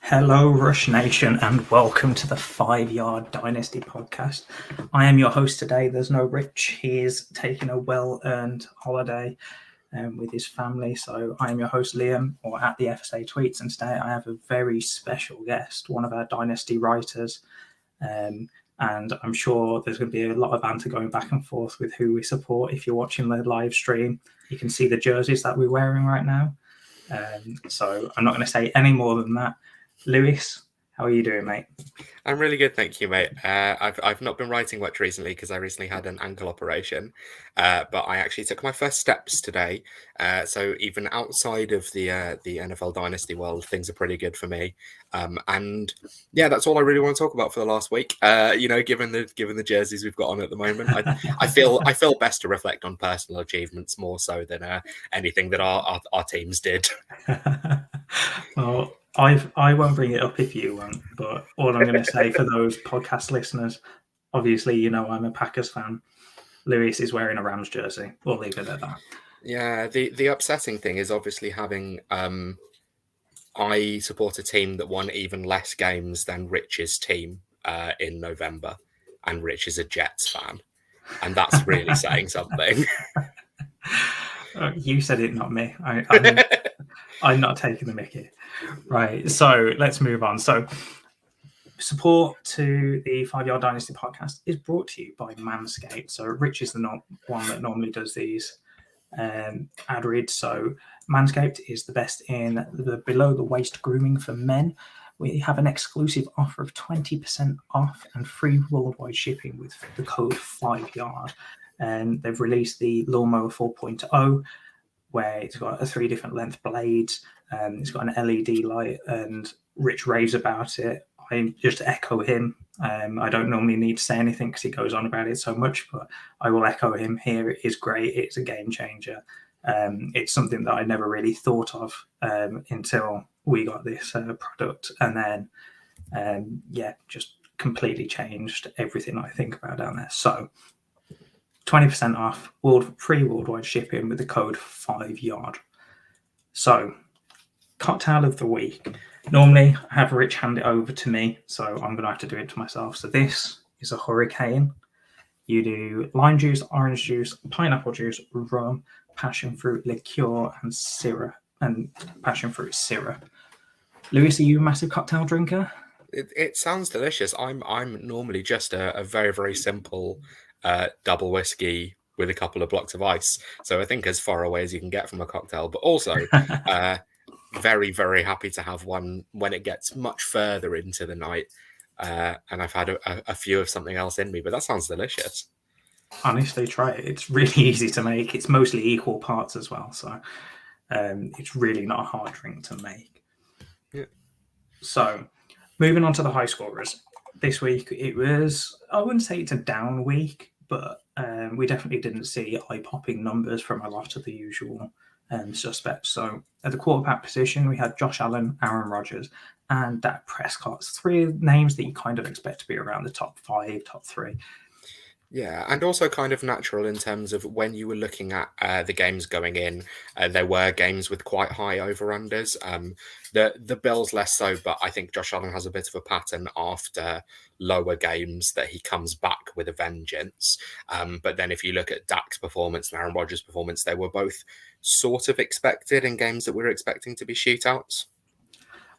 Hello, Rush Nation, and welcome to the 5 Yard Dynasty podcast. I am your host today. There's no Rich. He is taking a well-earned holiday with his family. So I am your host, Liam, or at the FSA Tweets. And today I have a very special guest, one of our Dynasty writers. And I'm sure there's going to be a lot of banter going back and forth with who we support. If you're watching the live stream, you can see the jerseys that we're wearing right now. So I'm not going to say any more than that. Lewis, how are you doing, mate? I'm really good, thank you, mate. I've not been writing much recently because I recently had an ankle operation, but I actually took my first steps today. So even outside of the NFL Dynasty world, things are pretty good for me. And yeah, that's all I really want to talk about for the last week. Given the jerseys we've got on at the moment, I feel best to reflect on personal achievements more so than anything that our teams did. Well, I won't bring it up if you won't, but all I'm going to say for those podcast listeners, obviously, you know I'm a Packers fan. Lewis is wearing a Rams jersey. We'll leave it at that. Yeah, the upsetting thing is obviously having I support a team that won even less games than Rich's team in November, and Rich is a Jets fan, and that's really saying something. You said it, not me. I'm not taking the mickey. Right, so let's move on. So support to the 5 Yard Dynasty podcast is brought to you by Manscaped. So Rich is the one that normally does these ad reads. So Manscaped is the best in the below the waist grooming for men. We have an exclusive offer of 20% off and free worldwide shipping with the code 5Yard. And they've released the Lawnmower 4.0, where it's got 3 different length blades. It's got an LED light, and Rich raves about it. I just echo him. I don't normally need to say anything because he goes on about it so much, but I will echo him here. It is great. It's a game changer. It's something that I never really thought of until we got this product, and then just completely changed everything I think about down there. So 20% off, free worldwide shipping with the code 5Yard. So, cocktail of the week. Normally, I have Rich hand it over to me, so I'm going to have to do it to myself. So this is a hurricane. You do lime juice, orange juice, pineapple juice, rum, passion fruit liqueur, and syrup, and passion fruit syrup. Lewis, are you a massive cocktail drinker? It sounds delicious. I'm normally just a very, very simple double whiskey with a couple of blocks of ice. So I think as far away as you can get from a cocktail, but also very, very happy to have one when it gets much further into the night. And I've had a few of something else in me, but that sounds delicious. Honestly, try it. It's really easy to make. It's mostly equal parts as well. So it's really not a hard drink to make. Yeah. So moving on to the high scorers. This week, it was, I wouldn't say it's a down week, but we definitely didn't see eye-popping numbers from a lot of the usual suspects. So at the quarterback position, we had Josh Allen, Aaron Rodgers, and Dak Prescott. 3 names that you kind of expect to be around the top 5, top 3. Yeah, and also kind of natural in terms of when you were looking at the games going in, there were games with quite high over-unders. The Bills less so, but I think Josh Allen has a bit of a pattern after lower games that he comes back with a vengeance. But then if you look at Dak's performance and Aaron Rodgers' performance, they were both sort of expected in games that we were expecting to be shootouts.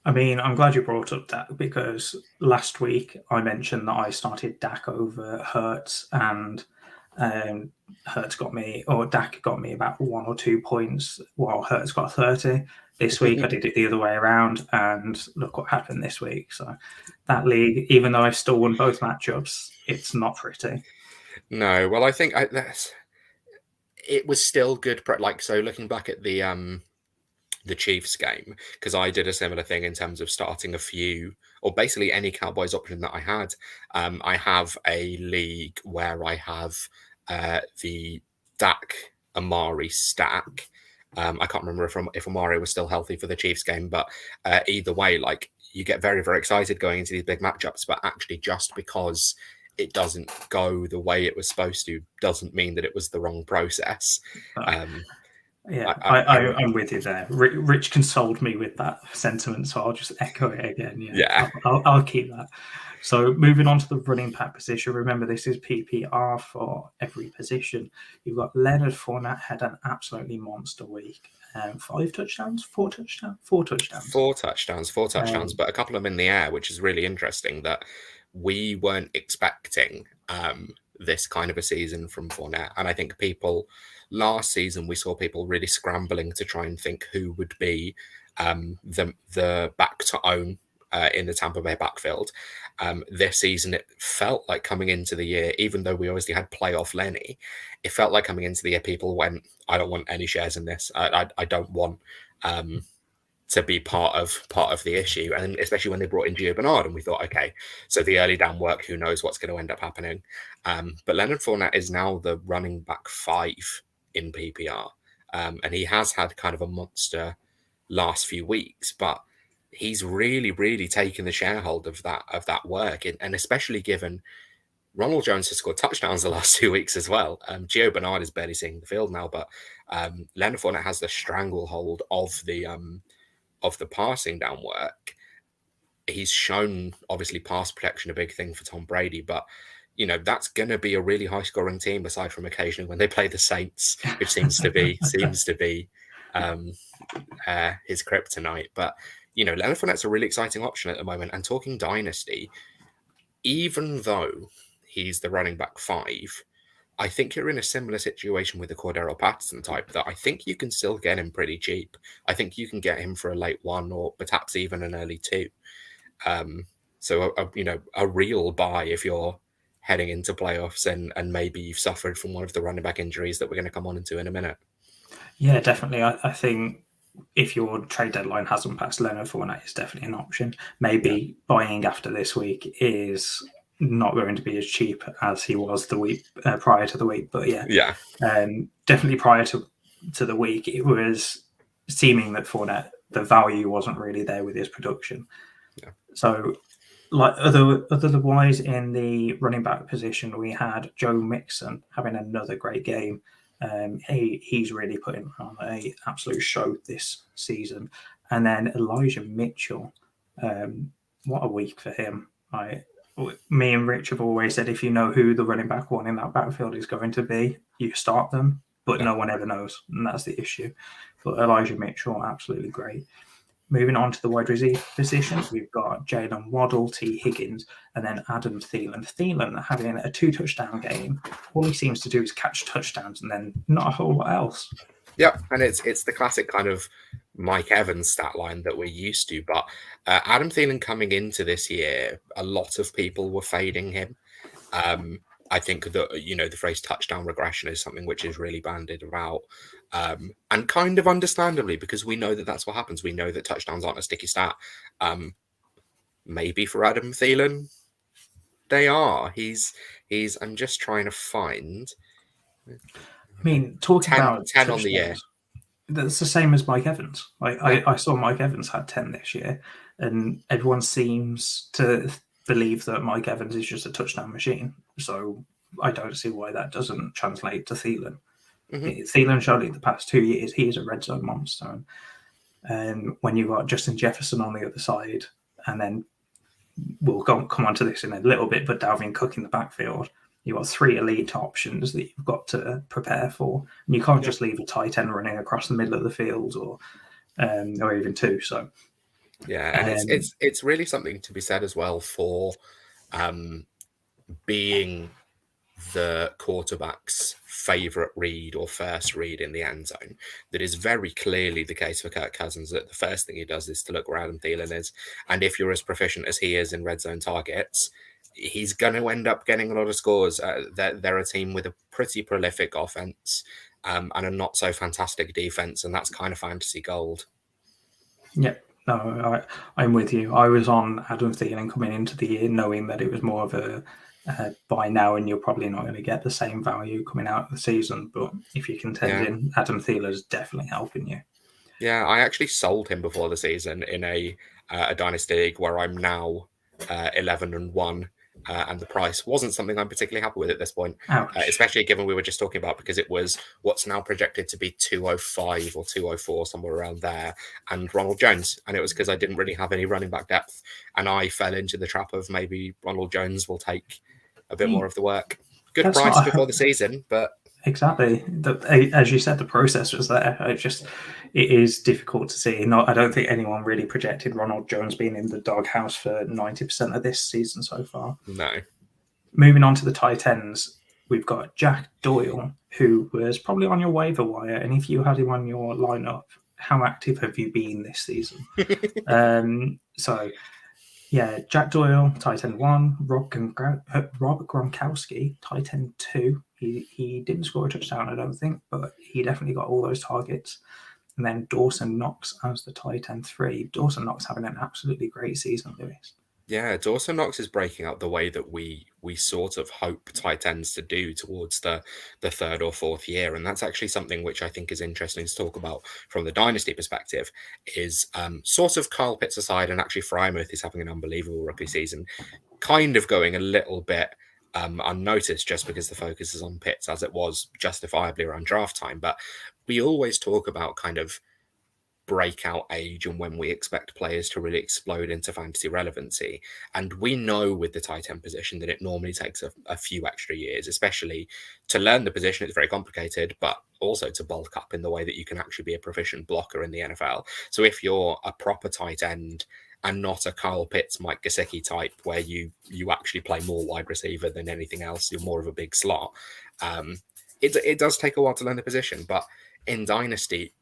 I mean, I'm glad you brought up Dak because last week I mentioned that I started Dak over Hurts, and Dak got me about 1 or 2 points while Hurts got 30. This week I did it the other way around, and look what happened this week. So that league, even though I've still won both matchups, it's not pretty. No, well, I think it was still good. So looking back at the Chiefs game, because I did a similar thing in terms of starting a few, or basically any Cowboys option that I had. I have a league where I have the Dak Amari stack. I can't remember if Amari was still healthy for the Chiefs game, but either way, like you get very, very excited going into these big matchups, but actually just because it doesn't go the way it was supposed to doesn't mean that it was the wrong process. Yeah, I'm I'm with you there. Rich consoled me with that sentiment, so I'll just echo it again. yeah. I'll keep that. So moving on to the running back position. Remember, this is PPR for every position. You've got Leonard Fournette had an absolutely monster week. 5 touchdowns, 4 touchdowns, 4 touchdowns. 4 touchdowns, but a couple of them in the air, which is really interesting that we weren't expecting this kind of a season from Fournette. And I think last season, we saw people really scrambling to try and think who would be the back to own in the Tampa Bay backfield. This season, it felt like coming into the year, even though we obviously had playoff Lenny, it felt like coming into the year, people went, I don't want any shares in this. I don't want to be part of the issue. And especially when they brought in Gio Bernard, and we thought, okay, so the early down work, who knows what's going to end up happening. But Leonard Fournette is now the running back 5 in PPR. And he has had kind of a monster last few weeks, but he's really, really taken the sharehold of that work. And especially given Ronald Jones has scored touchdowns the last 2 weeks as well. Gio Bernard is barely seeing the field now, but Leonard Fournette has the stranglehold of the passing down work. He's shown, obviously, pass protection a big thing for Tom Brady, but that's going to be a really high scoring team, aside from occasionally when they play the Saints, which seems to be his kryptonite. But Leonard Fournette's a really exciting option at the moment. And talking Dynasty, even though he's the running back 5, I think you're in a similar situation with the Cordero Patterson type, that I think you can still get him pretty cheap. I think you can get him for a late 1 or perhaps even an early 2. So a real buy if you're heading into playoffs and maybe you've suffered from one of the running back injuries that we're going to come on into in a minute. Yeah, definitely. I think if your trade deadline hasn't passed, Leonard Fournette is definitely an option. Maybe buying after this week is not going to be as cheap as he was the week prior to the week, but definitely prior to the week, it was seeming that Fournette, the value wasn't really there with his production. Yeah. So, like otherwise in the running back position, we had Joe Mixon having another great game. He's really putting on an absolute show this season. And then Elijah Mitchell, what a week for him. Me and Rich have always said, if you know who the running back 1 in that backfield is going to be, you start them, but no one ever knows, and that's the issue. But Elijah Mitchell, absolutely great. Moving on to the wide receiver position, we've got Jalen Waddle, T. Higgins, and then Adam Thielen. Thielen having a 2-touchdown game. All he seems to do is catch touchdowns and then not a whole lot else. Yeah, and it's the classic kind of Mike Evans stat line that we're used to. But Adam Thielen coming into this year, a lot of people were fading him. I think that, the phrase touchdown regression is something which is really bandied about. And kind of understandably, because we know that that's what happens. We know that touchdowns aren't a sticky stat. Maybe for Adam Thielen, they are. I'm just trying to find. I mean, talking 10 about 10 on the year. That's the same as Mike Evans. I saw Mike Evans had 10 this year, and everyone seems to believe that Mike Evans is just a touchdown machine. So I don't see why that doesn't translate to Thielen. Mm-hmm. Thielen showed it the past 2 years. He is a red zone monster. And when you've got Justin Jefferson on the other side, and then we'll come on to this in a little bit, but Dalvin Cook in the backfield, you've got 3 elite options that you've got to prepare for. And you can't just leave a tight end running across the middle of the field or even 2. So yeah, and it's really something to be said as well for being the quarterback's favorite read or first read in the end zone. That is very clearly the case for Kirk Cousins, that the first thing he does is to look where Adam Thielen is. And if you're as proficient as he is in red zone targets, he's going to end up getting a lot of scores. They're a team with a pretty prolific offense and a not so fantastic defense, and that's kind of fantasy gold. Yeah, no, I'm with you. I was on Adam Thielen coming into the year, knowing that it was more of a buy now, and you're probably not going to get the same value coming out of the season. But if you contend in, Adam Thielen is definitely helping you. Yeah, I actually sold him before the season in a Dynasty league where I'm now 11-1. and the price wasn't something I'm particularly happy with at this point, Ouch. especially given we were just talking about, because it was what's now projected to be 205 or 204, somewhere around there, and Ronald Jones. And it was because I didn't really have any running back depth, and I fell into the trap of maybe Ronald Jones will take a bit more of the work. Good That's price not before the season, but exactly. As you said, the process was there. It is difficult to see. I don't think anyone really projected Ronald Jones being in the doghouse for 90% of this season so far. no. Moving on to the tight ends, we've got Jack Doyle, who was probably on your waiver wire. And if you had him on your lineup, how active have you been this season? Yeah, Jack Doyle, tight end 1, Rob Gronkowski, tight end 2. He didn't score a touchdown, I don't think, but he definitely got all those targets. And then Dawson Knox as the tight end 3. Dawson Knox having an absolutely great season, Lewis. Yeah, Dawson Knox is breaking out the way that we sort of hope tight ends to do towards the third or fourth year. And that's actually something which I think is interesting to talk about from the Dynasty perspective, is sort of Kyle Pitts aside, and actually Frymouth is having an unbelievable rookie season, kind of going a little bit unnoticed just because the focus is on Pitts, as it was justifiably around draft time. But we always talk about kind of breakout age and when we expect players to really explode into fantasy relevancy. And we know with the tight end position that it normally takes a few extra years, especially to learn the position. It's very complicated, but also to bulk up in the way that you can actually be a proficient blocker in the NFL. So if you're a proper tight end and not a Kyle Pitts, Mike Gesicki type, where you actually play more wide receiver than anything else, you're more of a big slot. It does take a while to learn the position, but in Dynasty,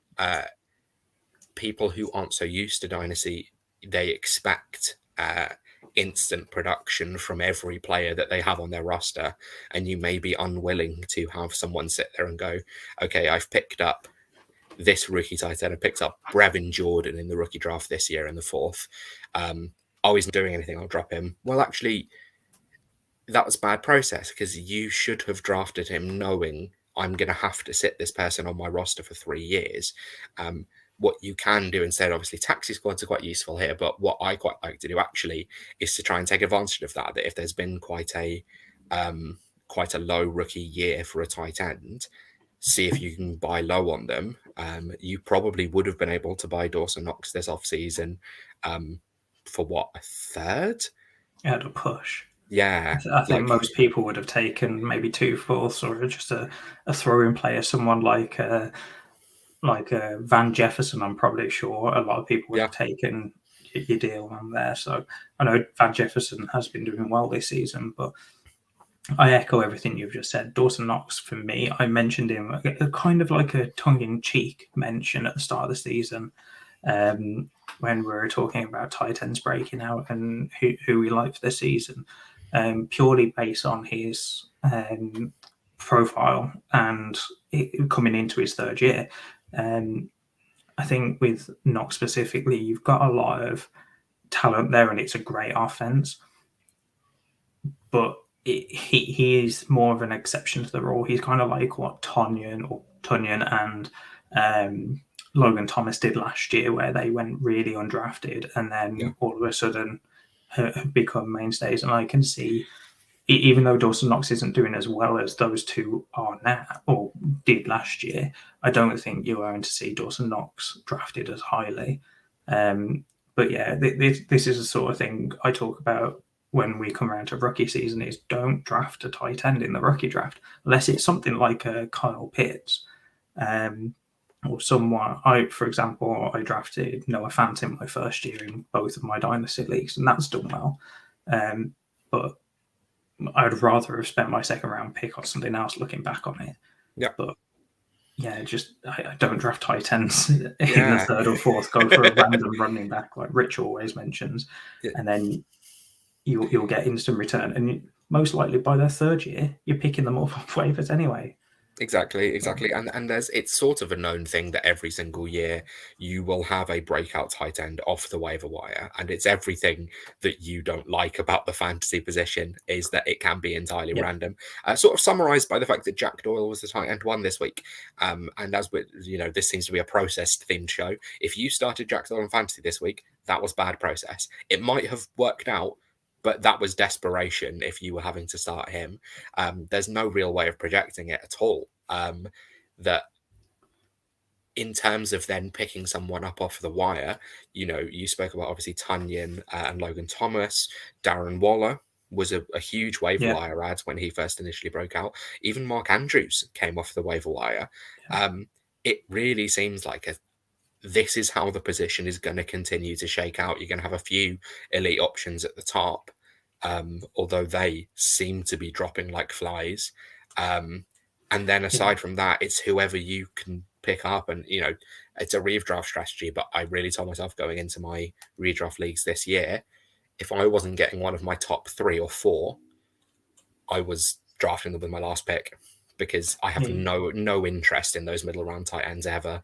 people who aren't so used to Dynasty, they expect instant production from every player that they have on their roster, and you may be unwilling to have someone sit there and go, okay, I've picked up this rookie tight end. I picked up Brevin Jordan in the rookie draft this year in the 4th. Oh, he's not doing anything, I'll drop him. Well, actually, that was a bad process, because you should have drafted him knowing I'm going to have to sit this person on my roster for 3 years. What you can do instead, obviously, taxi squads are quite useful here, but what I quite like to do actually is to try and take advantage of that if there's been quite a low rookie year for a tight end, see if you can buy low on them. You probably would have been able to buy Dawson Knox this offseason for what, a third? At a push. Yeah. I think most people would have taken maybe 2/4 or just a throw-in player, someone like Van Jefferson. I'm probably sure a lot of people would have taken your deal on there. So I know Van Jefferson has been doing well this season, but I echo everything you've just said. Dawson Knox, for me, I mentioned him kind of like a tongue-in-cheek mention at the start of the season when we were talking about tight ends breaking out and who we like for the season, purely based on his profile and coming into his 3rd year. I think with Knox specifically, you've got a lot of talent there, and it's a great offense. But he is more of an exception to the rule. He's kind of like what Tunyon and Logan Thomas did last year, where they went really undrafted and then all of a sudden have become mainstays. And I can see, even though Dawson Knox isn't doing as well as those two are now or did last year, I don't think you're going to see Dawson Knox drafted as highly. But yeah, this is the sort of thing I talk about when we come around to rookie season, is don't draft a tight end in the rookie draft unless it's something like a Kyle Pitts or someone. For example, I drafted Noah Fant in my first year in both of my dynasty leagues, and that's done well. But I'd rather have spent my 2nd round pick on something else looking back on it. Yeah. But yeah, just I don't draft tight ends in the 3rd or 4th. Go for a random running back like Rich always mentions, and then you'll get instant return. And most likely by their 3rd year, you're picking them off waivers anyway. Exactly. And it's sort of a known thing that every single year you will have a breakout tight end off the waiver wire. And it's everything that you don't like about the fantasy position, is that it can be entirely random. Sort of summarized by the fact that Jack Doyle was the tight end 1 this week. And as we, this seems to be a process-themed show. If you started Jack Doyle in fantasy this week, that was bad process. It might have worked out but that was desperation if you were having to start him. There's no real way of projecting it at all. That in terms of then picking someone up off the wire, you spoke about obviously Tunyon and Logan Thomas. Darren Waller was a huge waiver wire ad when he first initially broke out. Even Mark Andrews came off the waiver wire. It really seems like this is how the position is going to continue to shake out. You're going to have a few elite options at the top, although they seem to be dropping like flies. And then aside from that, it's whoever you can pick up. And, it's a redraft strategy, but I really told myself going into my redraft leagues this year, if I wasn't getting one of my top 3 or 4, I was drafting them with my last pick because I have no interest in those middle round tight ends ever.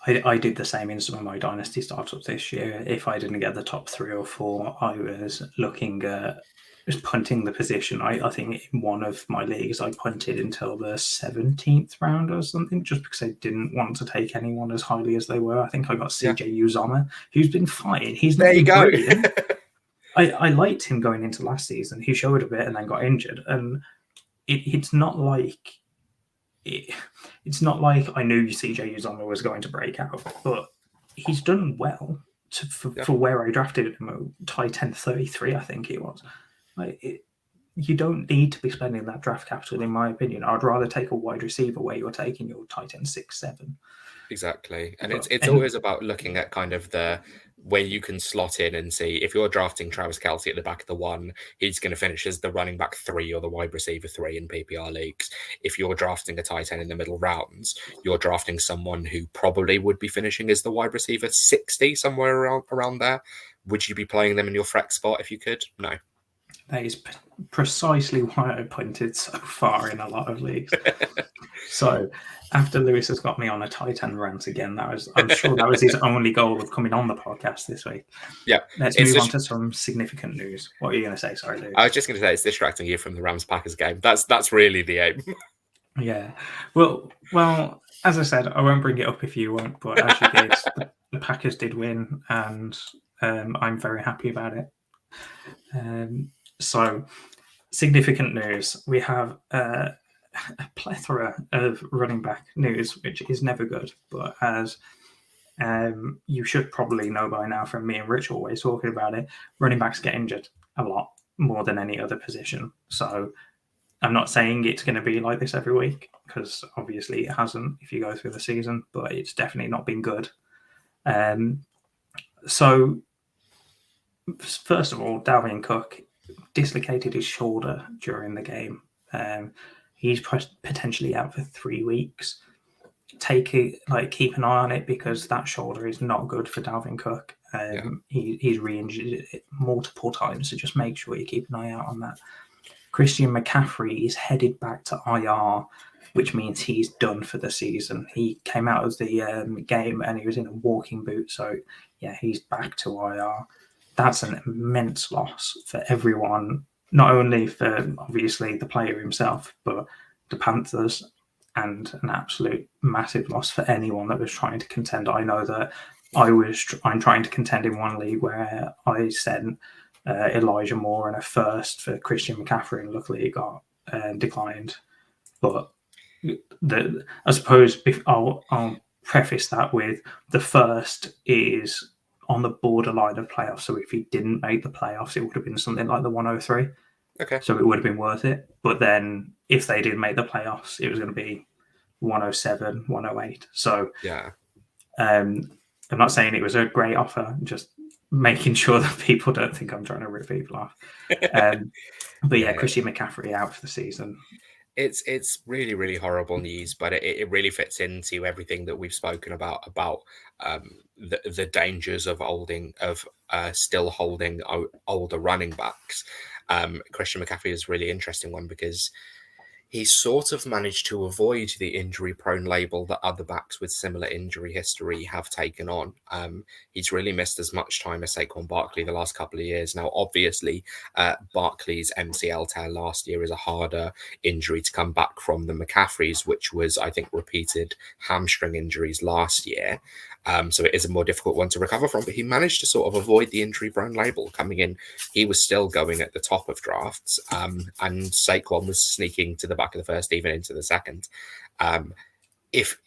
I did the same in some of my dynasty startups this year. If I didn't get the top 3 or 4, I was looking at just punting the position. I think in one of my leagues, I punted until the 17th round or something, just because I didn't want to take anyone as highly as they were. I think I got CJ Uzomah, who's been fine. He's not brilliant. I liked him going into last season. He showed a bit and then got injured. And it's not like it's not like I knew CJ Uzomah was going to break out, but he's done well for where I drafted him. Tight end 33, I think he was. You don't need to be spending that draft capital, in my opinion. I'd rather take a wide receiver where you're taking your tight end 6, 7. Exactly. And it's always about looking at kind of where you can slot in and see if you're drafting Travis Kelce at the back of the 1, he's going to finish as the running back 3 or the wide receiver 3 in PPR leagues. If you're drafting a tight end in the middle rounds, you're drafting someone who probably would be finishing as the wide receiver 60, somewhere around there. Would you be playing them in your flex spot if you could? No. That is precisely why I punted so far in a lot of leagues. So after Lewis has got me on a tight end rant again, I'm sure that was his only goal of coming on the podcast this week. Yeah. Let's move on to some significant news. What are you going to say? Sorry, Lewis. I was just going to say it's distracting you from the Rams-Packers game. That's really the aim. Yeah. Well, as I said, I won't bring it up if you won't, but as you did, the Packers did win, and I'm very happy about it. So, significant news. We have a plethora of running back news, which is never good. But as you should probably know by now from me and Rich always talking about it, running backs get injured a lot more than any other position. So I'm not saying it's going to be like this every week, because obviously it hasn't if you go through the season, but it's definitely not been good. So first of all, Dalvin Cook dislocated his shoulder during the game. He's potentially out for 3 weeks. Keep an eye on it, because that shoulder is not good for Dalvin Cook. He's re-injured it multiple times, so just make sure you keep an eye out on that. Christian McCaffrey is headed back to IR, which means he's done for the season. He came out of the game and he was in a walking boot, so he's back to IR. That's an immense loss for everyone, not only for obviously the player himself, but the Panthers, and an absolute massive loss for anyone that was trying to contend. I know that I'm trying to contend in one league where I sent Elijah Moore and a first for Christian McCaffrey, and luckily it got declined. But I suppose I'll preface that with the first is on the borderline of playoffs. So if he didn't make the playoffs, it would have been something like the 103. Okay. So it would have been worth it. But then if they did make the playoffs, it was going to be 107, 108. So I'm not saying it was a great offer, just making sure that people don't think I'm trying to rip people off. But Christian McCaffrey out for the season. It's really, really horrible news, but it really fits into everything that we've spoken about the dangers of still holding older running backs. Christian McCaffrey is a really interesting one, because he's sort of managed to avoid the injury-prone label that other backs with similar injury history have taken on. He's really missed as much time as Saquon Barkley the last couple of years. Now, obviously, Barkley's MCL tear last year is a harder injury to come back from than McCaffrey's, which was, I think, repeated hamstring injuries last year. So it is a more difficult one to recover from, but he managed to sort of avoid the injury-prone label coming in. He was still going at the top of drafts, and Saquon was sneaking to the back of the first, even into the second. If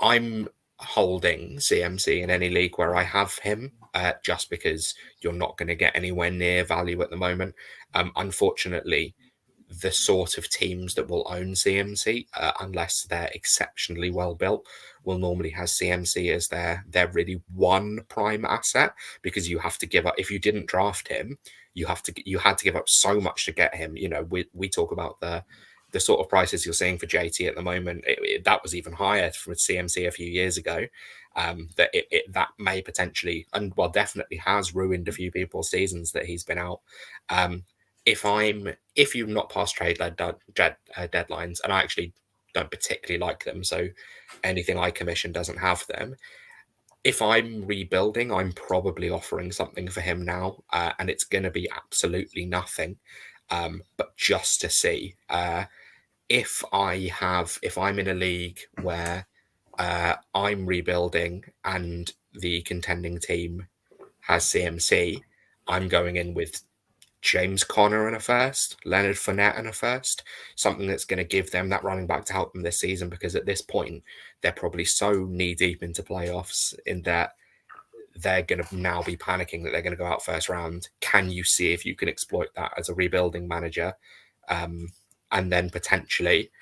I'm holding CMC in any league where I have him, just because you're not going to get anywhere near value at the moment. Unfortunately, the sort of teams that will own CMC, unless they're exceptionally well built, will normally have CMC as their really one prime asset, because you have to give up. If you didn't draft him, you had to give up so much to get him. You know, we talk about the sort of prices you're seeing for JT at the moment. That was even higher for CMC a few years ago. That may potentially, and well, definitely has ruined a few people's seasons that he's been out. If you've not passed trade deadlines, and I actually don't particularly like them, so anything I commission doesn't have them. If I'm rebuilding, I'm probably offering something for him now, and it's going to be absolutely nothing, but just to see. If I'm in a league where I'm rebuilding and the contending team has CMC, I'm going in with James Conner in a first, Leonard Fournette in a first, something that's going to give them that running back to help them this season, because at this point, they're probably so knee-deep into playoffs in that they're going to now be panicking that they're going to go out first round. Can you see if you can exploit that as a rebuilding manager? And then potentially,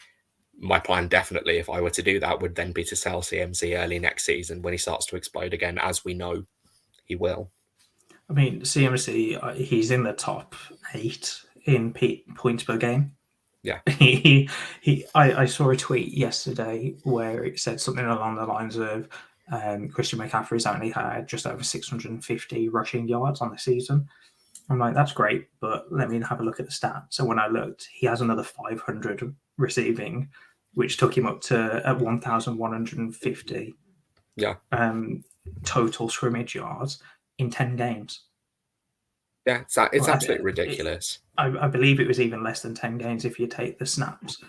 my plan definitely, if I were to do that, would then be to sell CMC early next season when he starts to explode again, as we know he will. I mean, CMC, he's in the top 8 in points per game. Yeah. I saw a tweet yesterday where it said something along the lines of Christian McCaffrey's only had just over 650 rushing yards on the season. I'm like, that's great, but let me have a look at the stats. So when I looked, he has another 500 receiving, which took him up to 1,150 total scrimmage yards in 10 games. Yeah, it's absolutely ridiculous. I believe it was even less than 10 games if you take the snaps.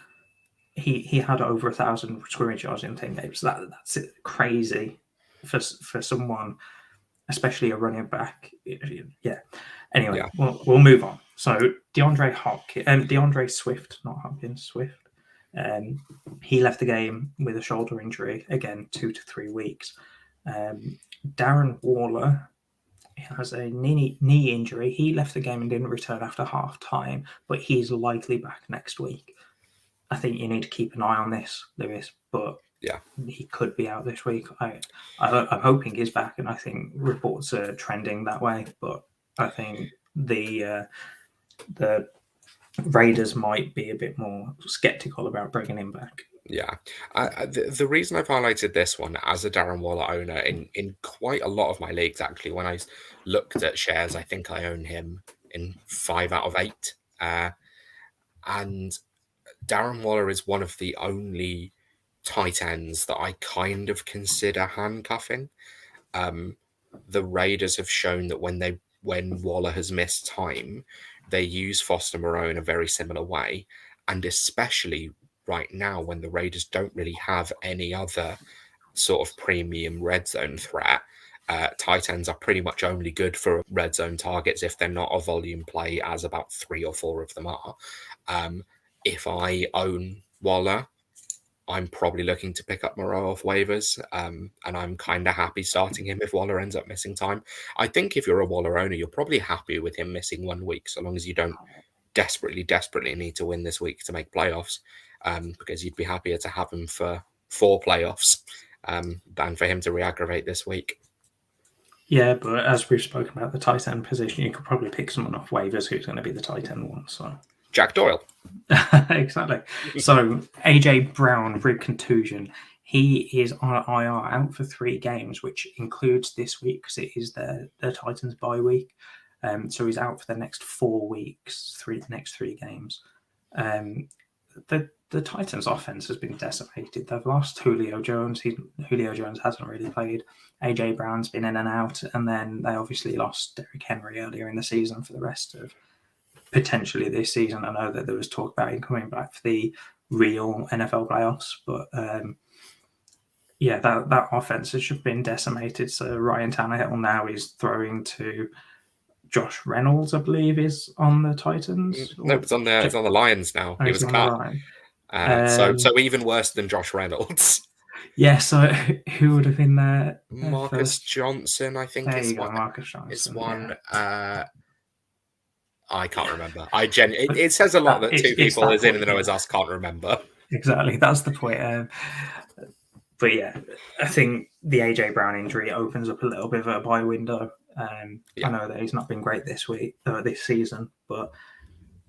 He had over 1,000 scrimmage yards in 10 games. That's crazy for someone, especially a running back. Yeah. Anyway, yeah. We'll move on. So DeAndre Swift, not Hopkins, Swift. He left the game with a shoulder injury, again, 2 to 3 weeks. Darren Waller has a knee injury. He left the game and didn't return after half time, but he's likely back next week. I think you need to keep an eye on this, Lewis, but yeah, he could be out this week. I'm hoping he's back, and I think reports are trending that way, but I think the Raiders might be a bit more skeptical about bringing him back. Yeah. The reason I've highlighted this one as a Darren Waller owner in quite a lot of my leagues, actually, when I looked at shares, I think I own him in 5 out of 8. And Darren Waller is one of the only tight ends that I kind of consider handcuffing. The Raiders have shown that when Waller has missed time, they use Foster Moreau in a very similar way, and especially right now when the Raiders don't really have any other sort of premium red zone threat. Tight ends are pretty much only good for red zone targets if they're not a volume play, as about 3 or 4 of them are. If I own Waller, I'm probably looking to pick up Moreau off waivers, and I'm kind of happy starting him if Waller ends up missing time. I think if you're a Waller owner, you're probably happy with him missing 1 week, so long as you don't desperately need to win this week to make playoffs, because you'd be happier to have him for 4 playoffs than for him to re-aggravate this week. Yeah, but as we've spoken about the tight end position, you could probably pick someone off waivers who's going to be the tight end one. So Jack Doyle. Exactly. So AJ Brown, rib contusion. He is on IR, out for 3 games, which includes this week because it is their Titans bye week. So he's out for the next 4 weeks, next 3 games. The Titans' offense has been decimated. They've lost Julio Jones. Julio Jones hasn't really played. AJ Brown's been in and out, and then they obviously lost Derrick Henry earlier in the season for the rest of potentially this season. I know that there was talk about him coming back for the real NFL playoffs, but yeah, that offense has just been decimated. So Ryan Tannehill now is throwing to Josh Reynolds, I believe, is on the Titans. No, it's on the Lions now. He He's was on the cut. line. So even worse than Josh Reynolds. Yeah, so who would have been there? Marcus First? Johnson, I think, There is you go, one. Marcus Johnson. Is one. Yeah. I can't remember. It says a lot that two people as in the know as us can't remember. Exactly, that's the point. But yeah, I think the AJ Brown injury opens up a little bit of a buy window. I know that he's not been great this season, but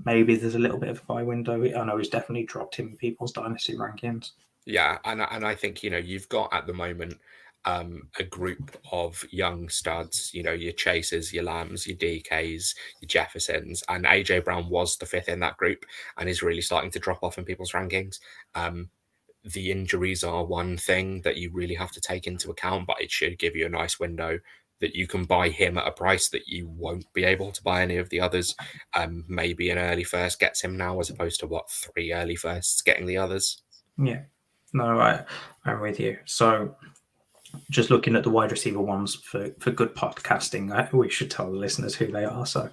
maybe there's a little bit of a buy window. I know he's definitely dropped in people's dynasty rankings. Yeah, and I think you've got at the moment a group of young studs. Your Chasers, your Lambs, your DKs, your Jeffersons, and AJ Brown was the fifth in that group, and is really starting to drop off in people's rankings. The injuries are one thing that you really have to take into account, but it should give you a nice window that you can buy him at a price that you won't be able to buy any of the others. Maybe an early first gets him now, as opposed to 3 early firsts getting the others. Yeah, no, I'm with you. So just looking at the wide receiver ones for good podcasting, we should tell the listeners who they are. So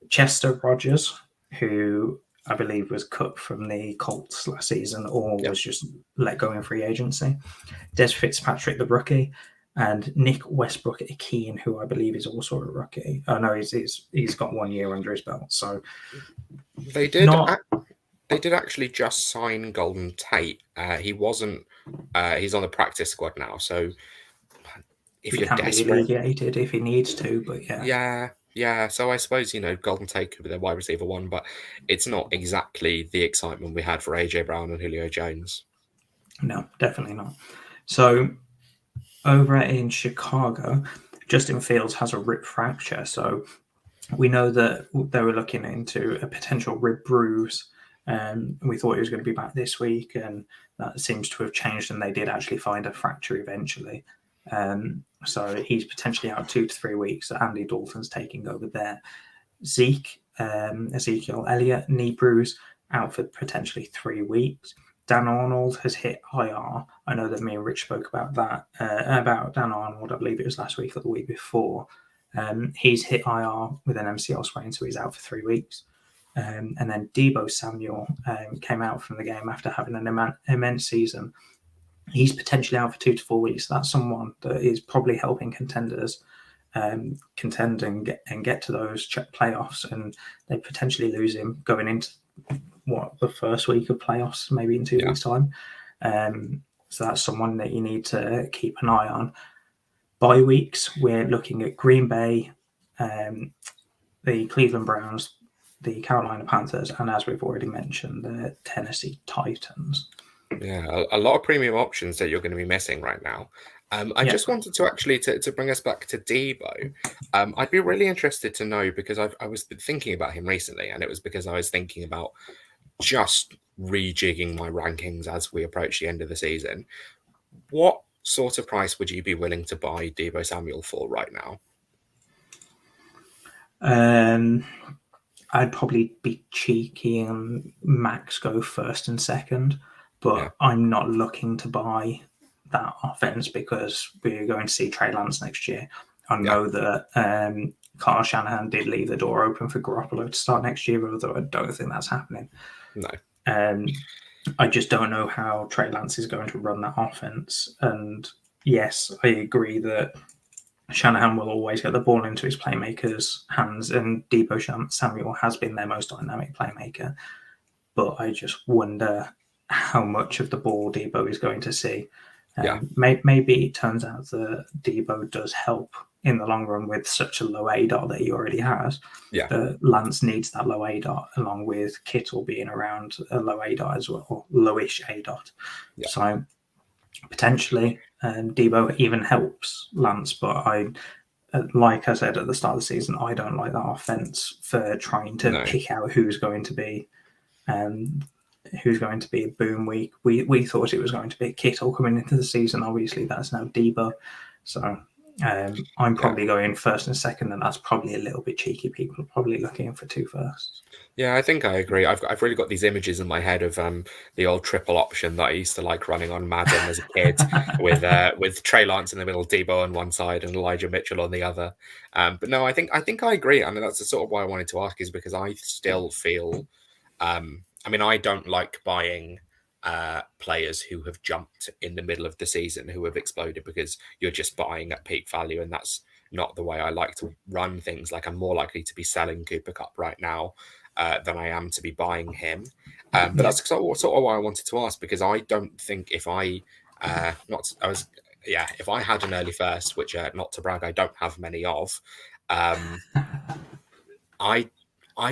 Chester Rogers, who I believe was cut from the Colts last season, or was just let go in free agency. Des Fitzpatrick, the rookie, and Nick Westbrook-Ikhine, who I believe is also a rookie. I know he's got 1 year under his belt. So they did. They did actually just sign Golden Tate. He wasn't. He's on the practice squad now. So if he you're can desperate, be alleviated if he needs to. But yeah. So I suppose Golden Tate could be their wide receiver one, but it's not exactly the excitement we had for AJ Brown and Julio Jones. No, definitely not. So over in Chicago, Justin Fields has a rib fracture. So we know that they were looking into a potential rib bruise. We thought he was going to be back this week, and that seems to have changed, and they did actually find a fracture eventually. So he's potentially out 2 to 3 weeks. Andy Dalton's taking over there. Ezekiel Elliott, knee bruise, out for potentially 3 weeks. Dan Arnold has hit IR. I know that me and Rich spoke about that, about Dan Arnold, I believe it was last week or the week before. He's hit IR with an MCL sprain, so he's out for 3 weeks. And then Deebo Samuel came out from the game after having an immense season. He's potentially out for 2 to 4 weeks. That's someone that is probably helping contenders contend and get to those playoffs, and they potentially lose him going into the first week of playoffs, maybe in 2 weeks' time. So that's someone that you need to keep an eye on. Bye weeks, we're looking at Green Bay, the Cleveland Browns, the Carolina Panthers, and as we've already mentioned, the Tennessee Titans. Yeah, a lot of premium options that you're going to be missing right now. I just wanted to actually to bring us back to Deebo. I'd be really interested to know, because I was thinking about him recently, and it was because I was thinking about just rejigging my rankings as we approach the end of the season. What sort of price would you be willing to buy Deebo Samuel for right now? I'd probably be cheeky and max go first and second, but I'm not looking to buy that offense because we're going to see Trey Lance next year. I know that Kyle Shanahan did leave the door open for Garoppolo to start next year, although I don't think that's happening. No. I just don't know how Trey Lance is going to run that offense. And yes, I agree that Shanahan will always get the ball into his playmakers' hands, and Deebo Samuel has been their most dynamic playmaker. But I just wonder how much of the ball Deebo is going to see. Maybe it turns out that Deebo does help in the long run with such a low ADOT that he already has. Lance needs that low ADOT, along with Kittle being around a low ADOT as well, or lowish ADOT. So potentially Deebo even helps Lance, but like I said at the start of the season, I don't like that offense for trying to pick out who's going to be a boom week. We thought it was going to be Kittle coming into the season. Obviously, that's now Deebo. So I'm probably going first and second, and that's probably a little bit cheeky. People are probably looking for 2 firsts. Yeah, I think I agree. I've really got these images in my head of the old triple option that I used to like running on Madden as a kid with Trey Lance in the middle, Debo on one side, and Elijah Mitchell on the other. But no, I think I agree, and that's the sort of why I wanted to ask, is because I still feel. I mean, I don't like buying players who have jumped in the middle of the season, who have exploded, because you're just buying at peak value, and that's not the way I like to run things. Like, I'm more likely to be selling Cooper Kupp right now than I am to be buying him. But that's sort of why I wanted to ask, because I don't think if I if I had an early first, which not to brag, I don't have many of, I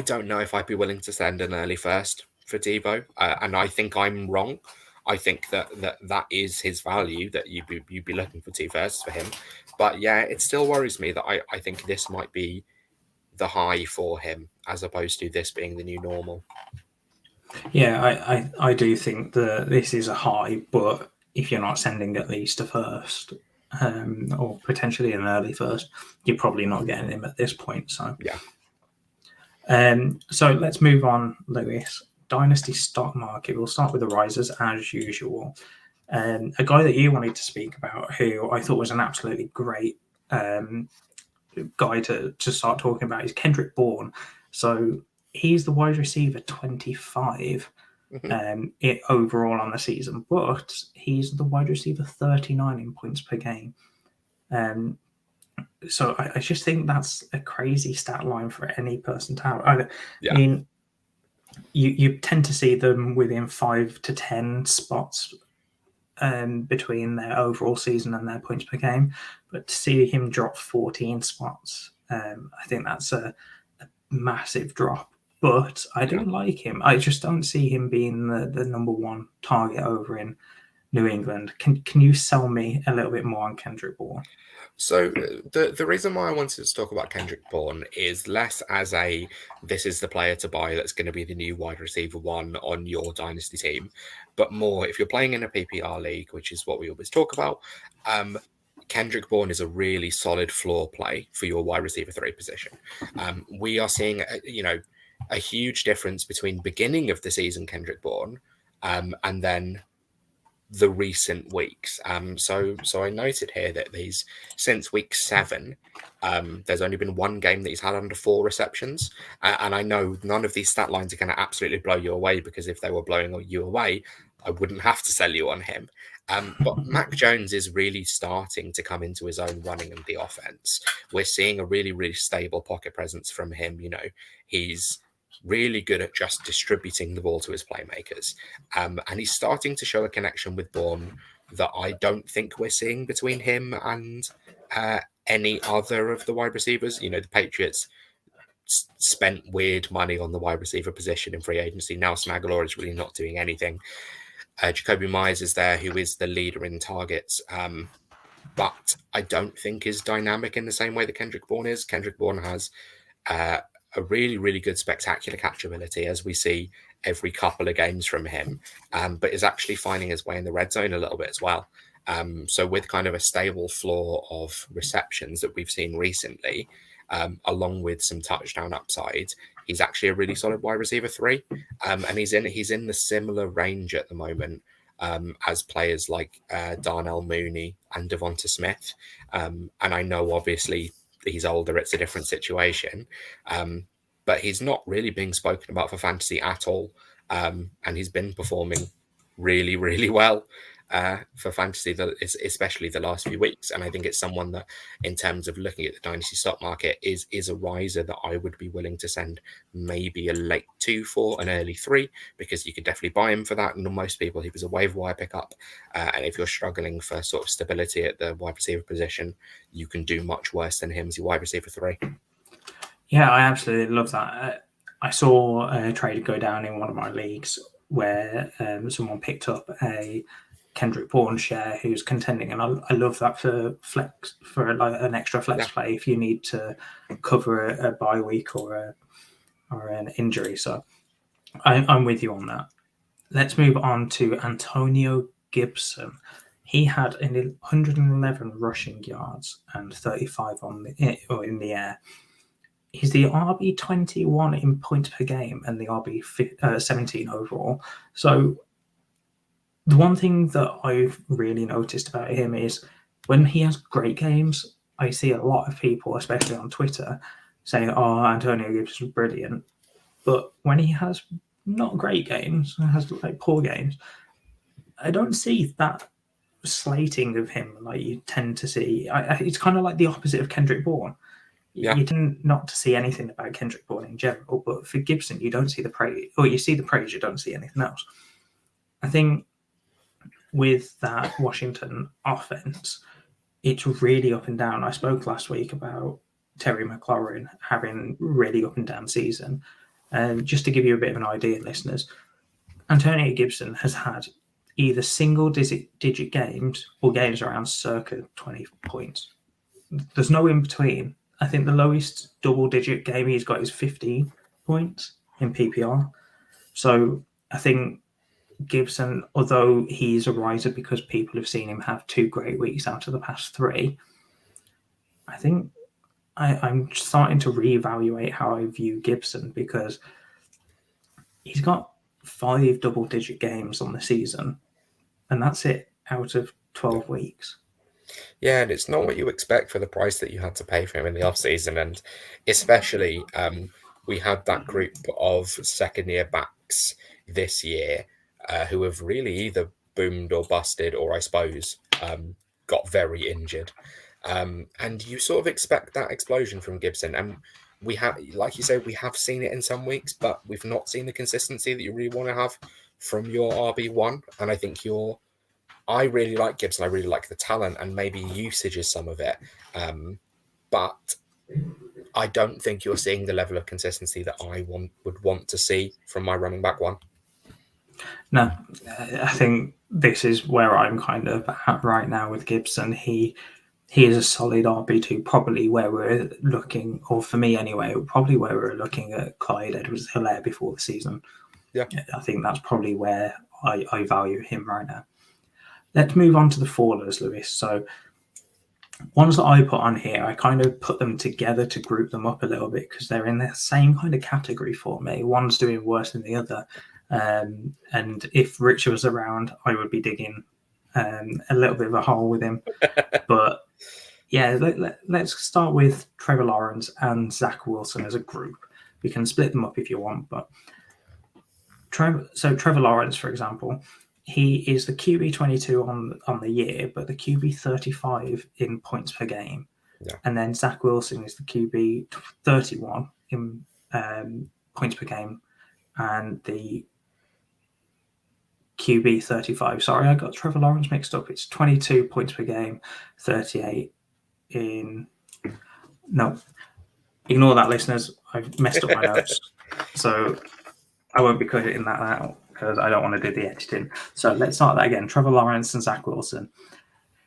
don't know if I'd be willing to send an early first for Debo, and I think I'm wrong. I think that is his value, that you'd be looking for 2 firsts for him. But yeah, it still worries me that I think this might be the high for him, as opposed to this being the new normal. Yeah, I do think that this is a high, but if you're not sending at least a first, or potentially an early first, you're probably not getting him at this point. So yeah. So let's move on, Lewis. Dynasty stock market. We'll start with the risers as usual. A guy that you wanted to speak about, who I thought was an absolutely great guy to start talking about, is Kendrick Bourne. So he's the wide receiver 25 overall on the season, but he's the wide receiver 39 in points per game. So I just think that's a crazy stat line for any person to have. I mean, you tend to see them within 5 to 10 spots between their overall season and their points per game, but to see him drop 14 spots, I think that's a massive drop. But I do like him. I just don't see him being the number one target over in New England. Can you sell me a little bit more on Kendrick Bourne? So the reason why I wanted to talk about Kendrick Bourne is less as this is the player to buy that's going to be the new wide receiver 1 on your dynasty team, but more if you're playing in a PPR league, which is what we always talk about. Kendrick Bourne is a really solid floor play for your wide receiver 3 position. We are seeing a huge difference between beginning of the season Kendrick Bourne and then the recent weeks. So I noted here that since week 7, there's only been 1 game that he's had under 4 receptions. And I know none of these stat lines are going to absolutely blow you away, because if they were blowing you away, I wouldn't have to sell you on him. But Mac Jones is really starting to come into his own running in the offense. We're seeing a really, really stable pocket presence from him. He's really good at just distributing the ball to his playmakers. And he's starting to show a connection with Bourne that I don't think we're seeing between him and any other of the wide receivers. The Patriots spent weird money on the wide receiver position in free agency. Nelson Aguilar is really not doing anything. Jacoby Myers is there, who is the leader in targets, but I don't think is dynamic in the same way that Kendrick Bourne is. Kendrick Bourne has a really, really good spectacular catchability, as we see every couple of games from him, but is actually finding his way in the red zone a little bit as well. So with kind of a stable floor of receptions that we've seen recently, along with some touchdown upside, he's actually a really solid wide receiver 3. And he's in the similar range at the moment as players like Darnell Mooney and Devonta Smith. And I know obviously he's older, it's a different situation, but he's not really being spoken about for fantasy at all, and he's been performing really, really well for fantasy, especially the last few weeks. And I think it's someone that, in terms of looking at the dynasty stock market, is a riser that I would be willing to send maybe a late 2 for, an early 3, because you could definitely buy him for that. And most people, he was a waiver wire pickup. And if you're struggling for sort of stability at the wide receiver position, you can do much worse than him as your wide receiver 3. Yeah, I absolutely love that. I saw a trade go down in one of my leagues where someone picked up a Kendrick Bourne share who's contending, and I love that for flex, for like an extra flex play if you need to cover a bye week or an injury. So I'm with you on that. Let's move on to Antonio Gibson. He had 111 rushing yards and 35 in the air. He's the RB21 in points per game and the RB17 overall. So the one thing that I've really noticed about him is when he has great games, I see a lot of people, especially on Twitter, saying, "Oh, Antonio Gibson's brilliant." But when he has not great games, has like poor games, I don't see that slating of him like you tend to see. It's kind of like the opposite of Kendrick Bourne. Yeah. You tend not to see anything about Kendrick Bourne in general, but for Gibson, you don't see the praise, or you see the praise, you don't see anything else. I think with that Washington offense, it's really up and down. I spoke last week about Terry McLaurin having really up and down season. And just to give you a bit of an idea, listeners, Antonio Gibson has had either single digit games or games around circa 20 points. There's no in between. I think the lowest double digit game he's got is 15 points in PPR. So I think Gibson, although he's a riser because people have seen him have 2 great weeks out of the past 3, I think I'm starting to reevaluate how I view Gibson because he's got 5 double-digit games on the season, and that's it out of 12 weeks. Yeah, and it's not what you expect for the price that you had to pay for him in the offseason. And especially, we had that group of second-year backs this year who have really either boomed or busted, or I suppose got very injured. And you sort of expect that explosion from Gibson. And we have, like you said, we have seen it in some weeks, but we've not seen the consistency that you really want to have from your RB1. And I think I really like Gibson. I really like the talent, and maybe usage is some of it. But I don't think you're seeing the level of consistency that I would want to see from my running back one. No, I think this is where I'm kind of at right now with Gibson. He is a solid RB2, probably where we're looking, or for me anyway, probably where we're looking at Clyde Edwards-Helaire before the season. Yeah, I think that's probably where I value him right now. Let's move on to the fallers, Lewis. So ones that I put on here, I kind of put them together to group them up a little bit because they're in the same kind of category for me. One's doing worse than the other. And if Richard was around, I would be digging a little bit of a hole with him. But yeah, let's start with Trevor Lawrence and Zack Wilson as a group. We can split them up if you want. But Trevor Lawrence, for example, he is the QB 22 on the year, but the QB 35 in points per game. Yeah. And then Zack Wilson is the QB 31 in points per game, and the QB 35. Sorry, I got Trevor Lawrence mixed up. It's 22 points per game, 38 in. No, ignore that, listeners. I've messed up my notes, so I won't be cutting that out because I don't want to do the editing. So let's start that again. Trevor Lawrence and Zack Wilson.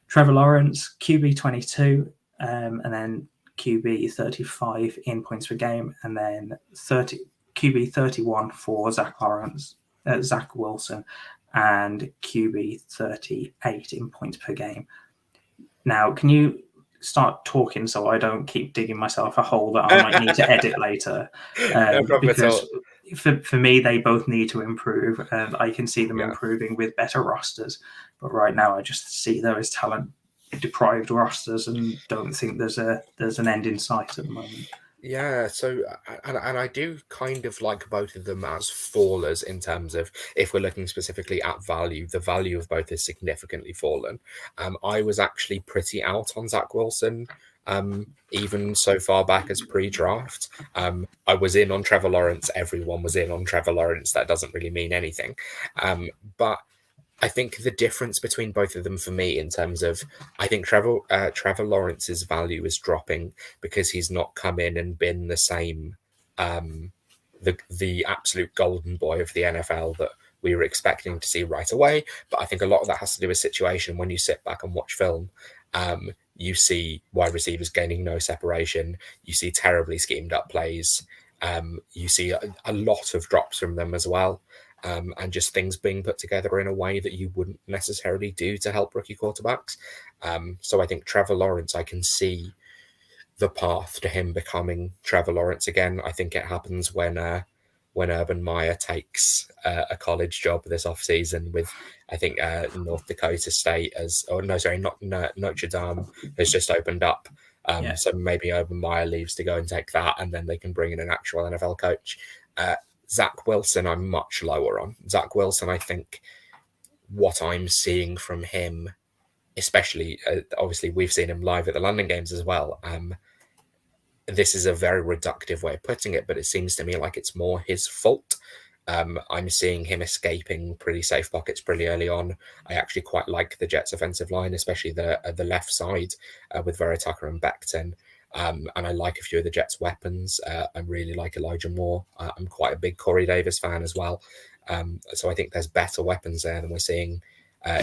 Trevor Lawrence, QB 22, and then QB 35 in points per game, and then QB 31 for Zack Wilson, and QB 38 in points per game. Now, can you start talking so I don't keep digging myself a hole that I might need to edit later? No problem at all. For me, they both need to improve, and I can see them improving with better rosters. But right now, I just see those talent-deprived rosters and don't think there's an end in sight at the moment. Yeah, so and I do kind of like both of them as fallers in terms of if we're looking specifically at value, the value of both is significantly fallen. I was actually pretty out on Zack Wilson, even so far back as pre-draft. I was in on Trevor Lawrence. Everyone was in on Trevor Lawrence. That doesn't really mean anything. But I think the difference between both of them for me in terms of, I think Trevor Lawrence's value is dropping because he's not come in and been the same, the absolute golden boy of the NFL that we were expecting to see right away. But I think a lot of that has to do with situation. When you sit back and watch film, you see wide receivers gaining no separation. You see terribly schemed up plays. You see a lot of drops from them as well. and just things being put together in a way that you wouldn't necessarily do to help rookie quarterbacks. So I think Trevor Lawrence, I can see the path to him becoming Trevor Lawrence again. I think it happens when Urban Meyer takes a college job this offseason with, I think, North Dakota State Notre Dame has just opened up. So maybe Urban Meyer leaves to go and take that, and then they can bring in an actual NFL coach. Zack Wilson, I'm much lower on. Zack Wilson, I think what I'm seeing from him, especially, obviously, we've seen him live at the London games as well. This is a very reductive way of putting it, but it seems to me like it's more his fault. I'm seeing him escaping pretty safe pockets pretty early on. I actually quite like the Jets' offensive line, especially the left side with Vera Tucker and Becton. And I like a few of the Jets' weapons. I really like Elijah Moore. I'm quite a big Corey Davis fan as well. So I think there's better weapons there than we're seeing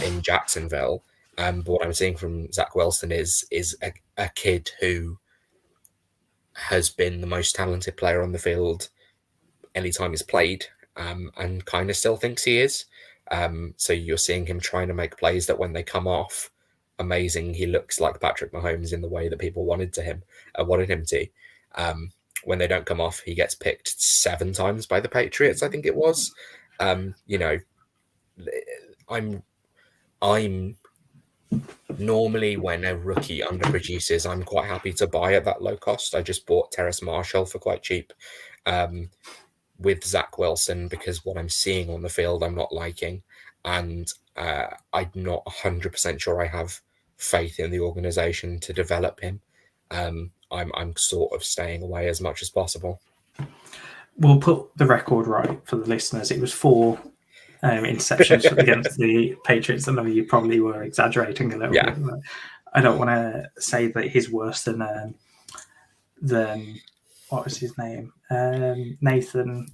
in Jacksonville. But what I'm seeing from Zack Wilson is a kid who has been the most talented player on the field anytime he's played, and kind of still thinks he is. So you're seeing him trying to make plays that when they come off, amazing. He looks like Patrick Mahomes in the way that people wanted him to. When they don't come off, he gets picked 7 times by the Patriots, I think it was. I'm normally, when a rookie underproduces, I'm quite happy to buy at that low cost. I just bought Terrace Marshall for quite cheap with Zack Wilson, because what I'm seeing on the field I'm not liking, and I'm not 100% sure I have faith in the organization to develop him. I'm sort of staying away as much as possible. We'll put the record right for the listeners. It was 4 interceptions against the Patriots. I know you probably were exaggerating a little bit. But I don't want to say that he's worse than what was his name? Nathan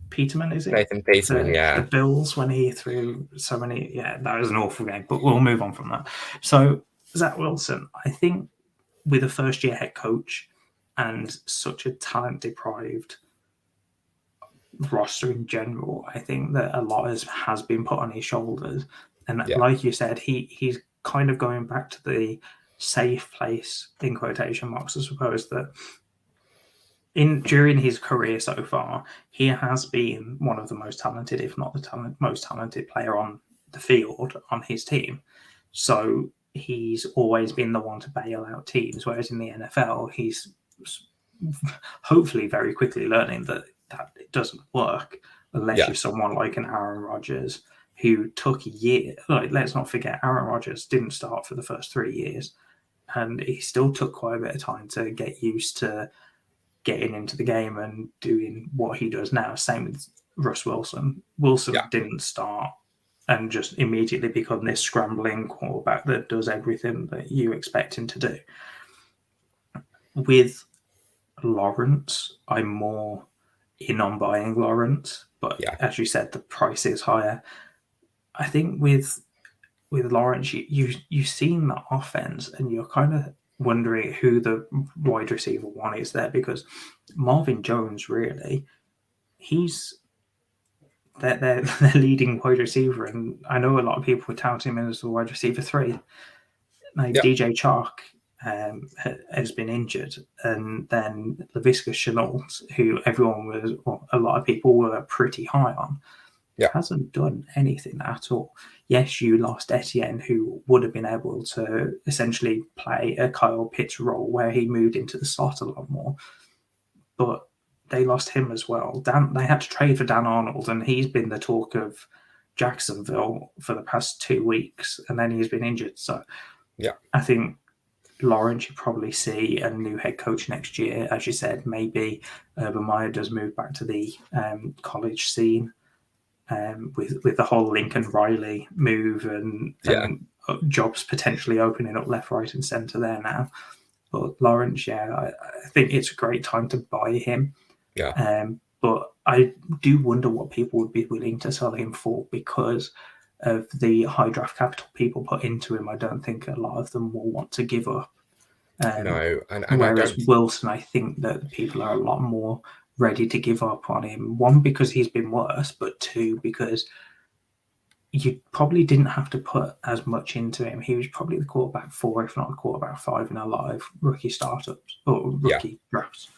Peterman, is it? Nathan Peterman, the Bills, when he threw so many. Yeah, that was an awful game, but we'll move on from that. So Zack Wilson, I think with a first-year head coach and such a talent-deprived roster in general, I think that a lot has been put on his shoulders. And like you said, he's kind of going back to the safe place, in quotation marks, I suppose, that during his career so far, he has been one of the most talented, if not the most talented player on the field on his team. So he's always been the one to bail out teams, whereas in the NFL, he's hopefully very quickly learning that it doesn't work unless you're someone like an Aaron Rodgers, who took a year. Like, let's not forget, Aaron Rodgers didn't start for the first 3 years, and he still took quite a bit of time to get used to getting into the game and doing what he does now. Same with Russ Wilson. Wilson didn't start and just immediately become this scrambling quarterback that does everything that you expect him to do. With Lawrence, I'm more in on buying Lawrence, but as you said, the price is higher. I think with Lawrence, you've seen the offense, and you're kind of wondering who the wide receiver one is there, because Marvin Jones, really, he's their leading wide receiver, and I know a lot of people would tout him as the wide receiver 3. Like DJ Chark has been injured, and then Laviska Shenault, who a lot of people were pretty high on, hasn't done anything at all. Yes, you lost Etienne, who would have been able to essentially play a Kyle Pitts role where he moved into the slot a lot more, but they lost him as well. They had to trade for Dan Arnold, and he's been the talk of Jacksonville for the past 2 weeks, and then he's been injured. So I think Lawrence, you probably see a new head coach next year. As you said, maybe Urban Meyer does move back to the college scene with the whole Lincoln Riley move and jobs potentially opening up left, right, and centre there now. But Lawrence, I think it's a great time to buy him. But I do wonder what people would be willing to sell him for, because of the high draft capital people put into him. I don't think a lot of them will want to give up. No, and whereas Wilson, I think that people are a lot more ready to give up on him. One, because he's been worse, but two, because you probably didn't have to put as much into him. He was probably the quarterback 4, if not the quarterback 5 in a lot of rookie startups or rookie drafts.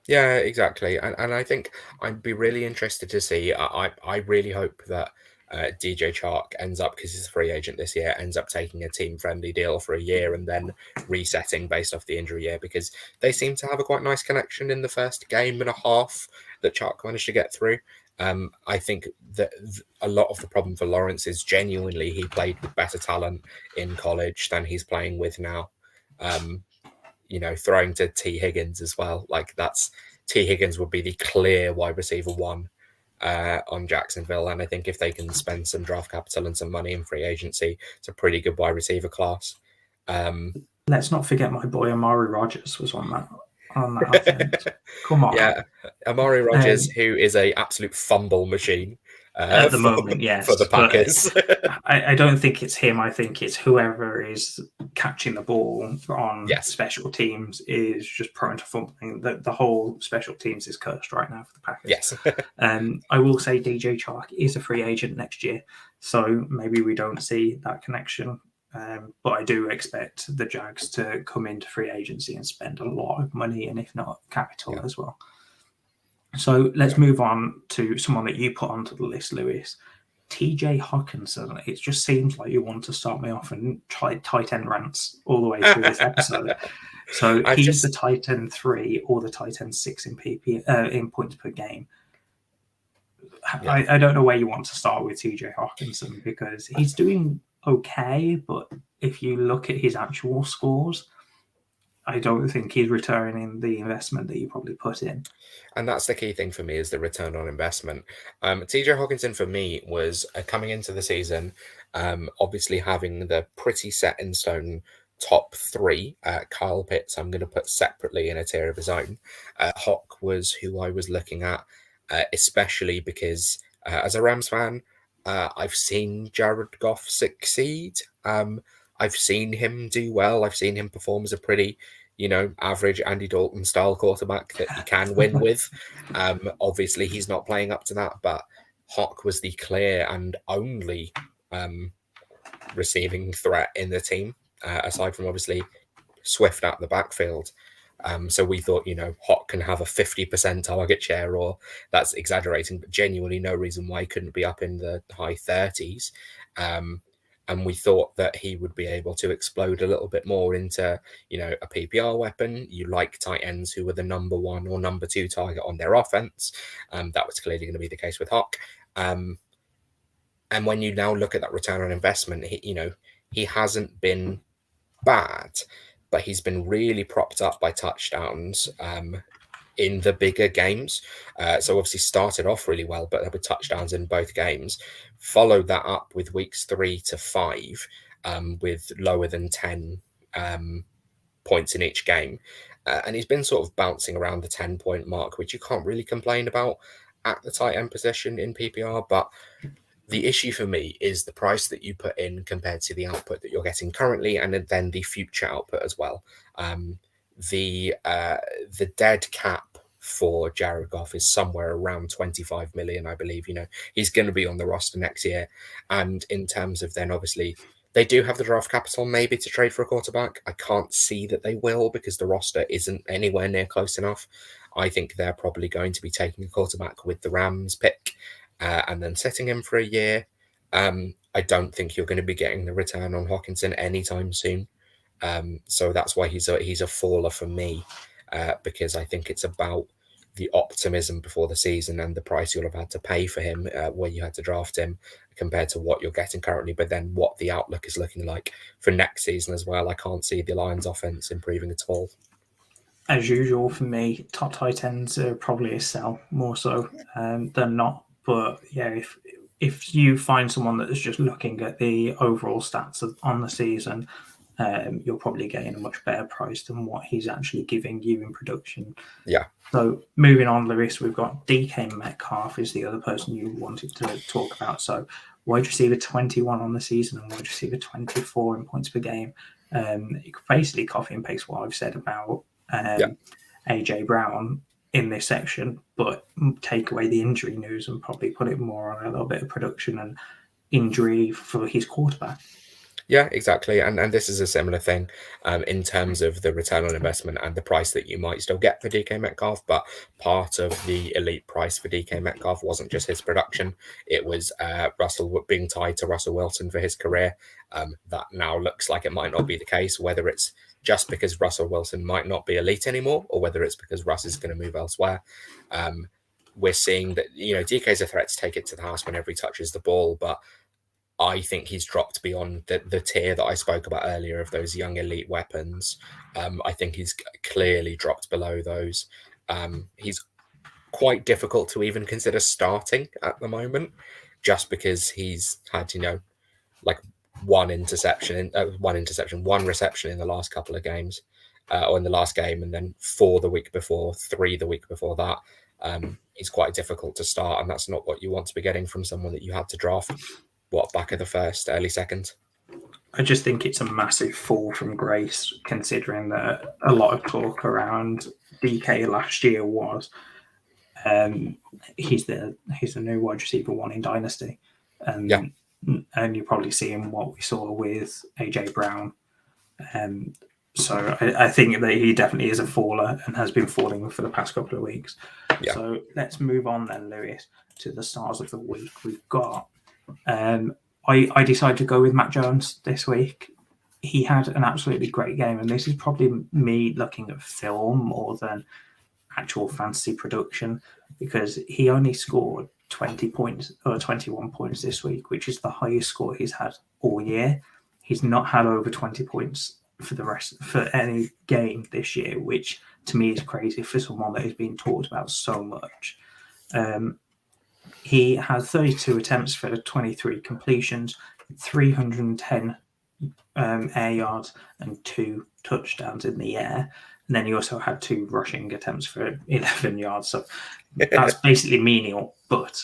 Yeah, exactly. And I think I'd be really interested to see. I really hope that DJ Chark ends up, because he's a free agent this year, ends up taking a team-friendly deal for a year and then resetting based off the injury year, because they seem to have a quite nice connection in the first game and a half that Chark managed to get through. I think that a lot of the problem for Lawrence is genuinely he played with better talent in college than he's playing with now. Throwing to T. Higgins as well. Like T. Higgins would be the clear wide receiver 1 on Jacksonville. And I think if they can spend some draft capital and some money in free agency, it's a pretty good wide receiver class. Let's not forget my boy Amari Rogers was on that offense. Come on. Yeah, Amari Rogers, who is a absolute fumble machine at the moment, yes, for the Packers. I don't think it's him. I think it's whoever is catching the ball on special teams is just prone to fumbling. The whole special teams is cursed right now for the Packers. Yes. I will say DJ Chark is a free agent next year, so maybe we don't see that connection. But I do expect the Jags to come into free agency and spend a lot of money, and if not capital as well. So let's move on to someone that you put onto the list, Lewis. Tj Hawkinson. It just seems like you want to start me off and try tight end rants all the way through this episode. So he's the tight end 3 or the tight end 6 in points per game. I don't know where you want to start with Tj Hawkinson, because he's doing okay, but if you look at his actual scores, I don't think he's returning the investment that you probably put in. And that's the key thing for me, is the return on investment. Tj Hawkinson for me was coming into the season, obviously having the pretty set in stone top 3. Kyle Pitts, I'm going to put separately in a tier of his own. Hawk was who I was looking at, especially because as a Rams fan, I've seen Jared Goff succeed. I've seen him do well. I've seen him perform as a pretty, average Andy Dalton style quarterback that you can win with. Obviously, he's not playing up to that, but Hawk was the clear and only receiving threat in the team, aside from obviously Swift out the backfield. So we thought, Hawk can have a 50% target share, or that's exaggerating, but genuinely no reason why he couldn't be up in the high 30s. And we thought that he would be able to explode a little bit more into, a PPR weapon. You like tight ends who were the number 1 or number 2 target on their offense. That was clearly going to be the case with Hawk. And when you now look at that return on investment, he hasn't been bad, but he's been really propped up by touchdowns in the bigger games. So obviously started off really well, but there were touchdowns in both games. Followed that up with weeks 3 to 5 with lower than 10 points in each game. And he's been sort of bouncing around the 10-point mark, which you can't really complain about at the tight end position in PPR. But the issue for me is the price that you put in compared to the output that you're getting currently, and then the future output as well. The dead cap for Jared Goff is somewhere around 25 million, I believe. He's going to be on the roster next year. And in terms of then, obviously, they do have the draft capital maybe to trade for a quarterback. I can't see that they will, because the roster isn't anywhere near close enough. I think they're probably going to be taking a quarterback with the Rams pick and then setting him for a year. I don't think you're going to be getting the return on Hawkinson anytime soon. So that's why he's a faller for me, because I think it's about the optimism before the season and the price you'll have had to pay for him when you had to draft him compared to what you're getting currently, but then what the outlook is looking like for next season as well. I can't see the Lions offense improving at all. As usual for me, top tight ends are probably a sell more so than not. But yeah, if you find someone that is just looking at the overall stats on the season, you're probably getting a much better price than what he's actually giving you in production. Yeah. So moving on, Lewis, we've got DK Metcalf is the other person you wanted to talk about. So wide receiver 21 on the season and wide receiver 24 in points per game. Basically copy and paste what I've said about AJ Brown. in this section, but take away the injury news and probably put it more on a little bit of production and injury for his quarterback. Yeah, exactly. And this is a similar thing in terms of the return on investment and the price that you might still get for DK Metcalf. But part of the elite price for DK Metcalf wasn't just his production. It was Russell being tied to Russell Wilson for his career. That now looks like it might not be the case, whether it's just because Russell Wilson might not be elite anymore, or whether it's because Russ is going to move elsewhere. We're seeing that, DK's a threat to take it to the house whenever he touches the ball, but I think he's dropped beyond the tier that I spoke about earlier of those young elite weapons. I think he's clearly dropped below those. He's quite difficult to even consider starting at the moment, just because he's had, like one reception in the last couple of games, or in the last game, and then 4 the week before, 3 the week before that. He's quite difficult to start, and that's not what you want to be getting from someone that you had to draft. Back of the first, early second? I just think it's a massive fall from grace, considering that a lot of talk around DK last year was he's the new wide receiver 1 in Dynasty. And you're probably seeing what we saw with AJ Brown. So I think that he definitely is a faller and has been falling for the past couple of weeks. Yeah. So let's move on then, Lewis, to the stars of the week. We've got I decided to go with Mac Jones this week. He had an absolutely great game, and this is probably me looking at film more than actual fantasy production, because he only scored 20 points or 21 points this week, which is the highest score he's had all year. He's not had over 20 points for any game this year, which to me is crazy for someone that is being talked about so much. He had 32 attempts for 23 completions, 310 air yards, and 2 touchdowns in the air. And then he also had 2 rushing attempts for 11 yards. So that's basically menial. But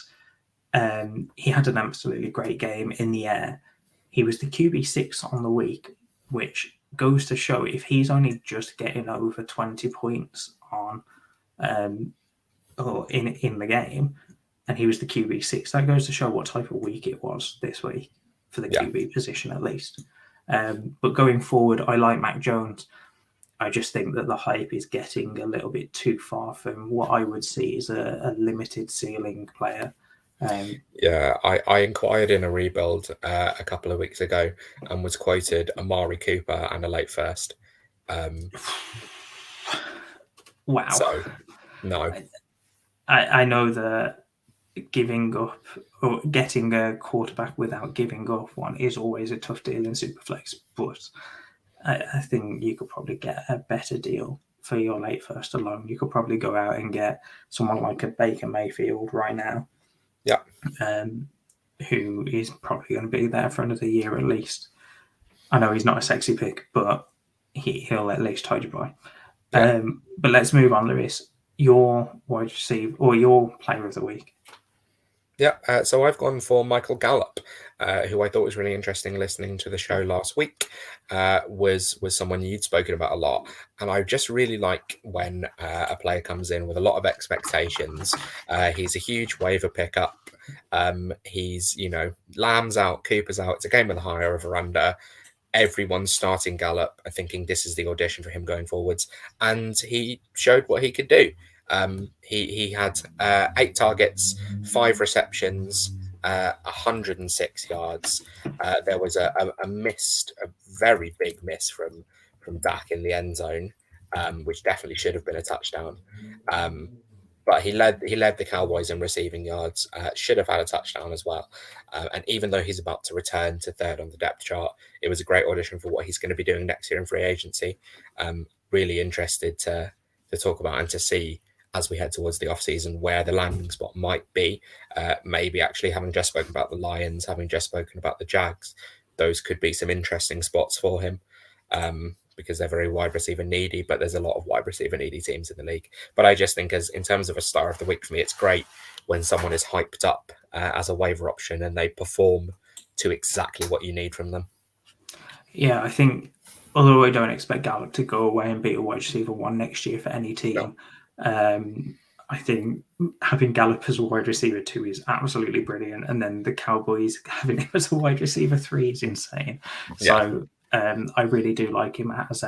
he had an absolutely great game in the air. He was the QB6 on the week, which goes to show if he's only just getting over 20 points on or in the game, and he was the QB6, that goes to show what type of week it was this week for the QB position, at least. But going forward, I like Mac Jones. I just think that the hype is getting a little bit too far from what I would see as a limited ceiling player. I inquired in a rebuild a couple of weeks ago and was quoted Amari Cooper and a late first. Wow. So, no. I know that giving up or getting a quarterback without giving up one is always a tough deal in Superflex, but I think you could probably get a better deal for your late first alone. You could probably go out and get someone like a Baker Mayfield right now. Yeah. Who is probably going to be there for another year at least. I know he's not a sexy pick, but he'll at least tide you by. Yeah. But let's move on, Lewis. Your wide receiver or your player of the week. Yeah, so I've gone for Michael Gallup, who I thought was really interesting listening to the show last week. Was someone you'd spoken about a lot. And I just really like when a player comes in with a lot of expectations. He's a huge waiver pickup. He's, Lamb's out, Cooper's out. It's a game with a higher over under. Everyone's starting Gallup, thinking this is the audition for him going forwards. And he showed what he could do. He had 8 targets, 5 receptions, 106 yards. There was a very big miss from Dak in the end zone, which definitely should have been a touchdown. But he led the Cowboys in receiving yards. Should have had a touchdown as well. And even though he's about to return to 3rd on the depth chart, it was a great audition for what he's going to be doing next year in free agency. Really interested to talk about and to see as we head towards the offseason where the landing spot might be. Maybe actually having just spoken about the Lions, having just spoken about the Jags, those could be some interesting spots for him. Because they're very wide receiver needy, but there's a lot of wide receiver needy teams in the league. But I just think in terms of a star of the week for me, it's great when someone is hyped up as a waiver option and they perform to exactly what you need from them. Yeah, I think, although I don't expect Gallup to go away and be a wide receiver 1 next year for any team, I think having Gallup as a wide receiver 2 is absolutely brilliant, and then the Cowboys having him as a wide receiver 3 is insane. So I really do like him as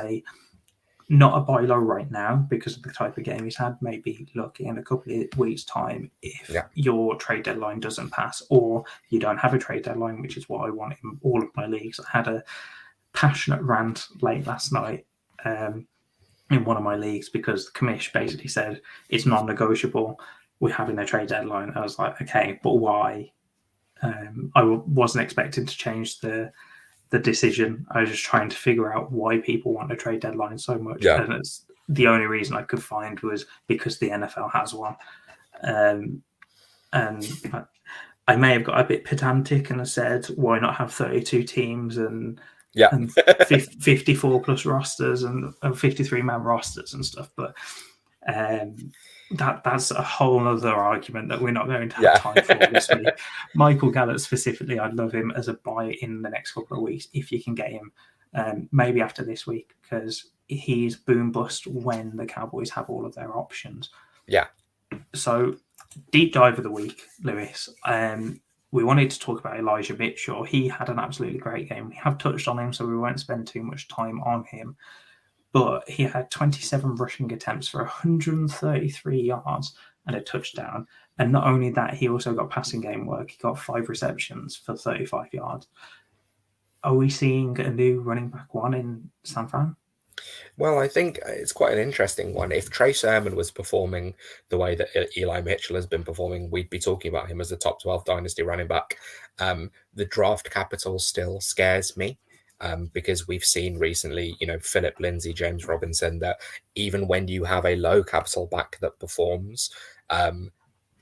not a buy low right now because of the type of game he's had. Maybe look in a couple of weeks' time if your trade deadline doesn't pass, or you don't have a trade deadline, which is what I want in all of my leagues. I had a passionate rant late last night in one of my leagues because the commish basically said it's non-negotiable. We're having a trade deadline. I was like, okay, but why? I wasn't expecting to change the decision. I was just trying to figure out why people want a trade deadline so much. And it's the only reason I could find was because the NFL has one. And I may have got a bit pedantic and I said, why not have 32 teams and 54 plus rosters and 53-man rosters and stuff. But that's a whole other argument that we're not going to have time for this week. Michael Gallup specifically, I'd love him as a buy in the next couple of weeks if you can get him, maybe after this week, because he's boom bust when the Cowboys have all of their options. So deep dive of the week, Lewis. We wanted to talk about Elijah Mitchell. He had an absolutely great game. We have touched on him, so we won't spend too much time on him. But he had 27 rushing attempts for 133 yards and a touchdown. And not only that, he also got passing game work. He got 5 receptions for 35 yards. Are we seeing a new running back one in San Fran? Well, I think it's quite an interesting one. If Trey Sermon was performing the way that Eli Mitchell has been performing, we'd be talking about him as a top 12 dynasty running back. The draft capital still scares me because we've seen recently, Philip Lindsay, James Robinson, that even when you have a low capital back that performs,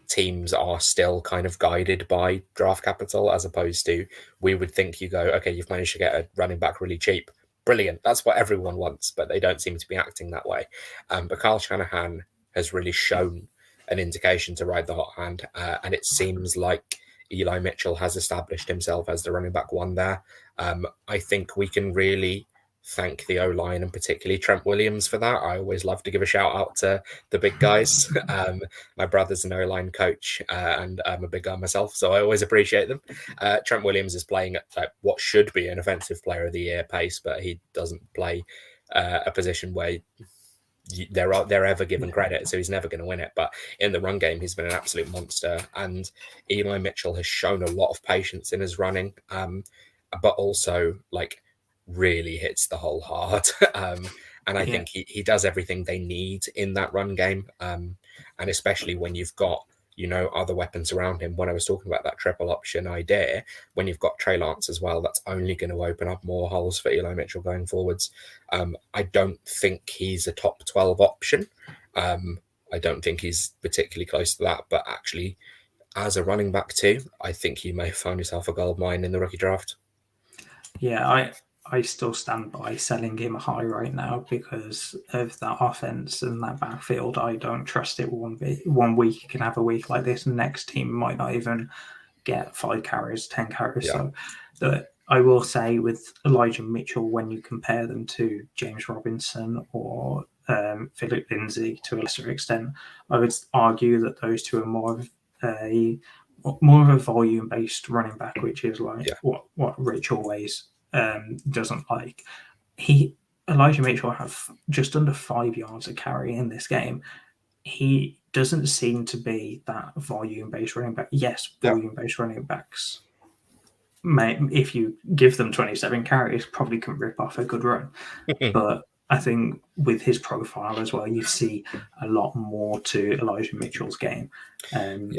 teams are still kind of guided by draft capital, as opposed to we would think you go, okay, you've managed to get a running back really cheap. Brilliant. That's what everyone wants, but they don't seem to be acting that way. But Kyle Shanahan has really shown an indication to ride the hot hand, and it seems like Eli Mitchell has established himself as the running back one there. I think we can really thank the O-line and particularly Trent Williams for that. I always love to give a shout out to the big guys. My brother's an O-line coach and I'm a big guy myself, so I always appreciate them. Trent Williams is playing at what should be an offensive player of the year pace, but he doesn't play a position where they're ever given credit, so he's never going to win it. But in the run game, he's been an absolute monster. And Eli Mitchell has shown a lot of patience in his running, but also really hits the hole hard. And I think he does everything they need in that run game. And especially when you've got, other weapons around him. When I was talking about that triple option idea, when you've got Trey Lance as well, that's only going to open up more holes for Eli Mitchell going forwards. I don't think he's a top 12 option. I don't think he's particularly close to that, but actually as a running back too, I think you may find yourself a gold mine in the rookie draft. Yeah, I still stand by selling him high right now because of that offense and that backfield. I don't trust it one bit. 1 week you can have a week like this, and next team might not even get 5 carries, 10 carries. Yeah. So I will say with Elijah Mitchell, when you compare them to James Robinson or Philip Lindsay to a lesser extent, I would argue that those two are more of a volume-based running back, which is what Rich always doesn't like. Elijah Mitchell have just under 5 yards a carry in this game. He doesn't seem to be that volume-based running back. Yes, volume-based running backs, if you give them 27 carries, probably can rip off a good run. But I think with his profile as well, you see a lot more to Elijah Mitchell's game. I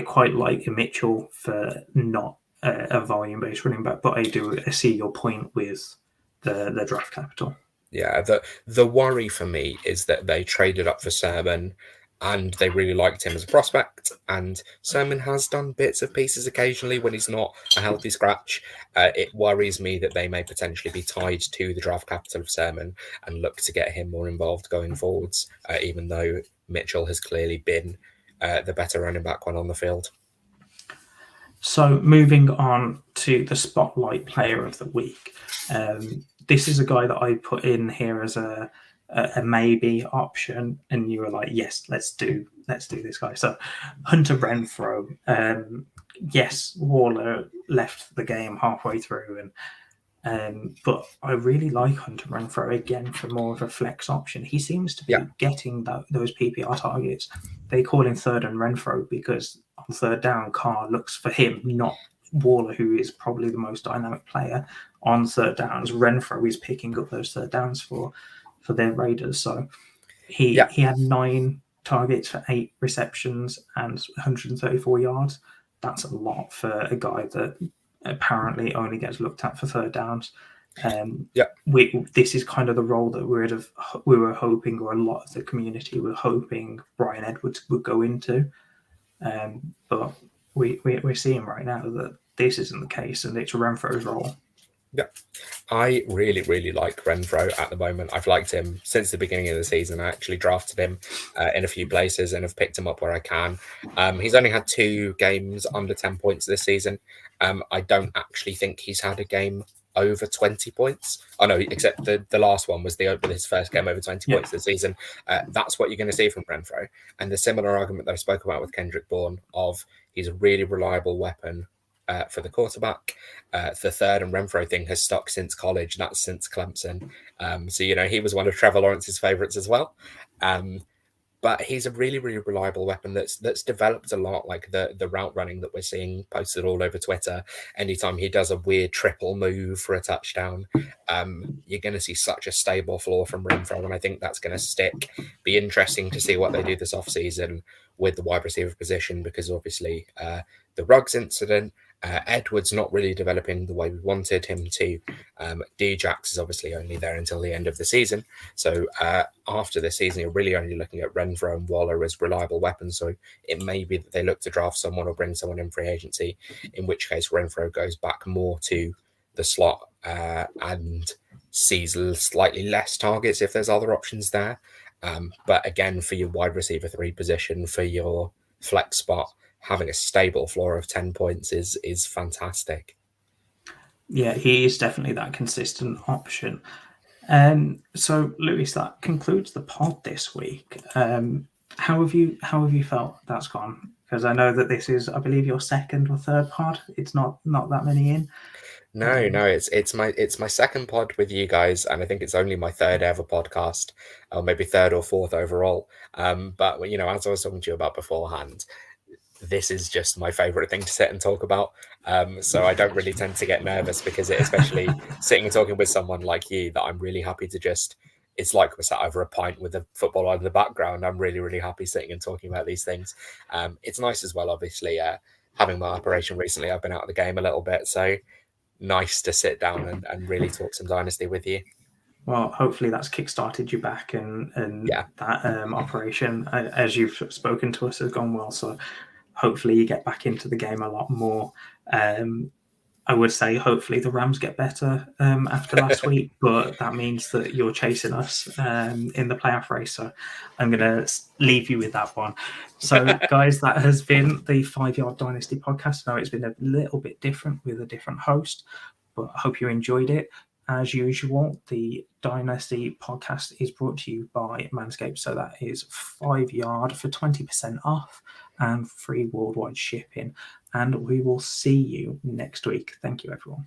quite like Mitchell for not a volume-based running back, but I see your point with the draft capital. Yeah, the worry for me is that they traded up for Sermon and they really liked him as a prospect, and Sermon has done bits and pieces occasionally when he's not a healthy scratch. It worries me that they may potentially be tied to the draft capital of Sermon and look to get him more involved going forwards, even though Mitchell has clearly been the better running back one on the field. So moving on to the spotlight player of the week. This is a guy that I put in here as a a maybe option, and you were like, yes, let's do this guy. So Hunter Renfro, yes, Waller left the game halfway through, but I really like Hunter Renfro again for more of a flex option. He seems to be getting those PPR targets. They call him third and Renfro because on third down, Carr looks for him, not Waller, who is probably the most dynamic player on third downs. Renfro is picking up those third downs for their Raiders. So he had 9 targets for 8 receptions and 134 yards. That's a lot for a guy that apparently only gets looked at for third downs. This is kind of the role that we were hoping, or a lot of the community were hoping Bryan Edwards would go into. But we're seeing right now that this isn't the case, and it's Renfro's role. Yeah, I really, really like Renfro at the moment. I've liked him since the beginning of the season. I actually drafted him in a few places and have picked him up where I can. He's only had 2 games under 10 points this season. I don't actually think he's had a game over 20 points. Oh no, except the last one was his first game over 20 points this season. That's what you're going to see from Renfro. And the similar argument that I spoke about with Kendrick Bourne of he's a really reliable weapon for the quarterback. The third and Renfro thing has stuck since college. That's since Clemson. So, he was one of Trevor Lawrence's favorites as well. But he's a really, really reliable weapon that's developed a lot, like the route running that we're seeing posted all over Twitter. Anytime he does a weird triple move for a touchdown, you're going to see such a stable floor from Renfro, and I think that's going to stick. Be interesting to see what they do this offseason with the wide receiver position, because obviously the Ruggs incident, Edwards not really developing the way we wanted him to. Djax is obviously only there until the end of the season. So after this season, you're really only looking at Renfro and Waller as reliable weapons. So it may be that they look to draft someone or bring someone in free agency, in which case Renfro goes back more to the slot and sees slightly less targets if there's other options there. But again, for your wide receiver 3 position, for your flex spot, having a stable floor of 10 points is fantastic. Yeah, he is definitely that consistent option. So, Lewis, that concludes the pod this week. How have you felt that's gone? Because I know that this is, I believe, your second or third pod. It's not that many in. No, it's my second pod with you guys, and I think it's only my third ever podcast, or maybe third or fourth overall. But as I was talking to you about beforehand, this is just my favorite thing to sit and talk about. So I don't really tend to get nervous, because especially sitting and talking with someone like you, that I'm really happy to just, it's like we're sat over a pint with a football on in the background. I'm really, really happy sitting and talking about these things. It's nice as well, obviously, having my operation recently. I've been out of the game a little bit, so nice to sit down and really talk some Dynasty with you. Well, hopefully that's kickstarted you back, and that operation, as you've spoken to us, has gone well. So hopefully you get back into the game a lot more. I would say hopefully the Rams get better after last week, but that means that you're chasing us in the playoff race. So I'm going to leave you with that one. So, guys, that has been the 5 Yard Dynasty podcast. Now, it's been a little bit different with a different host, but I hope you enjoyed it. As usual, the Dynasty podcast is brought to you by Manscaped. So that is 5 Yard for 20% off and free worldwide shipping. And we will see you next week. Thank you, everyone.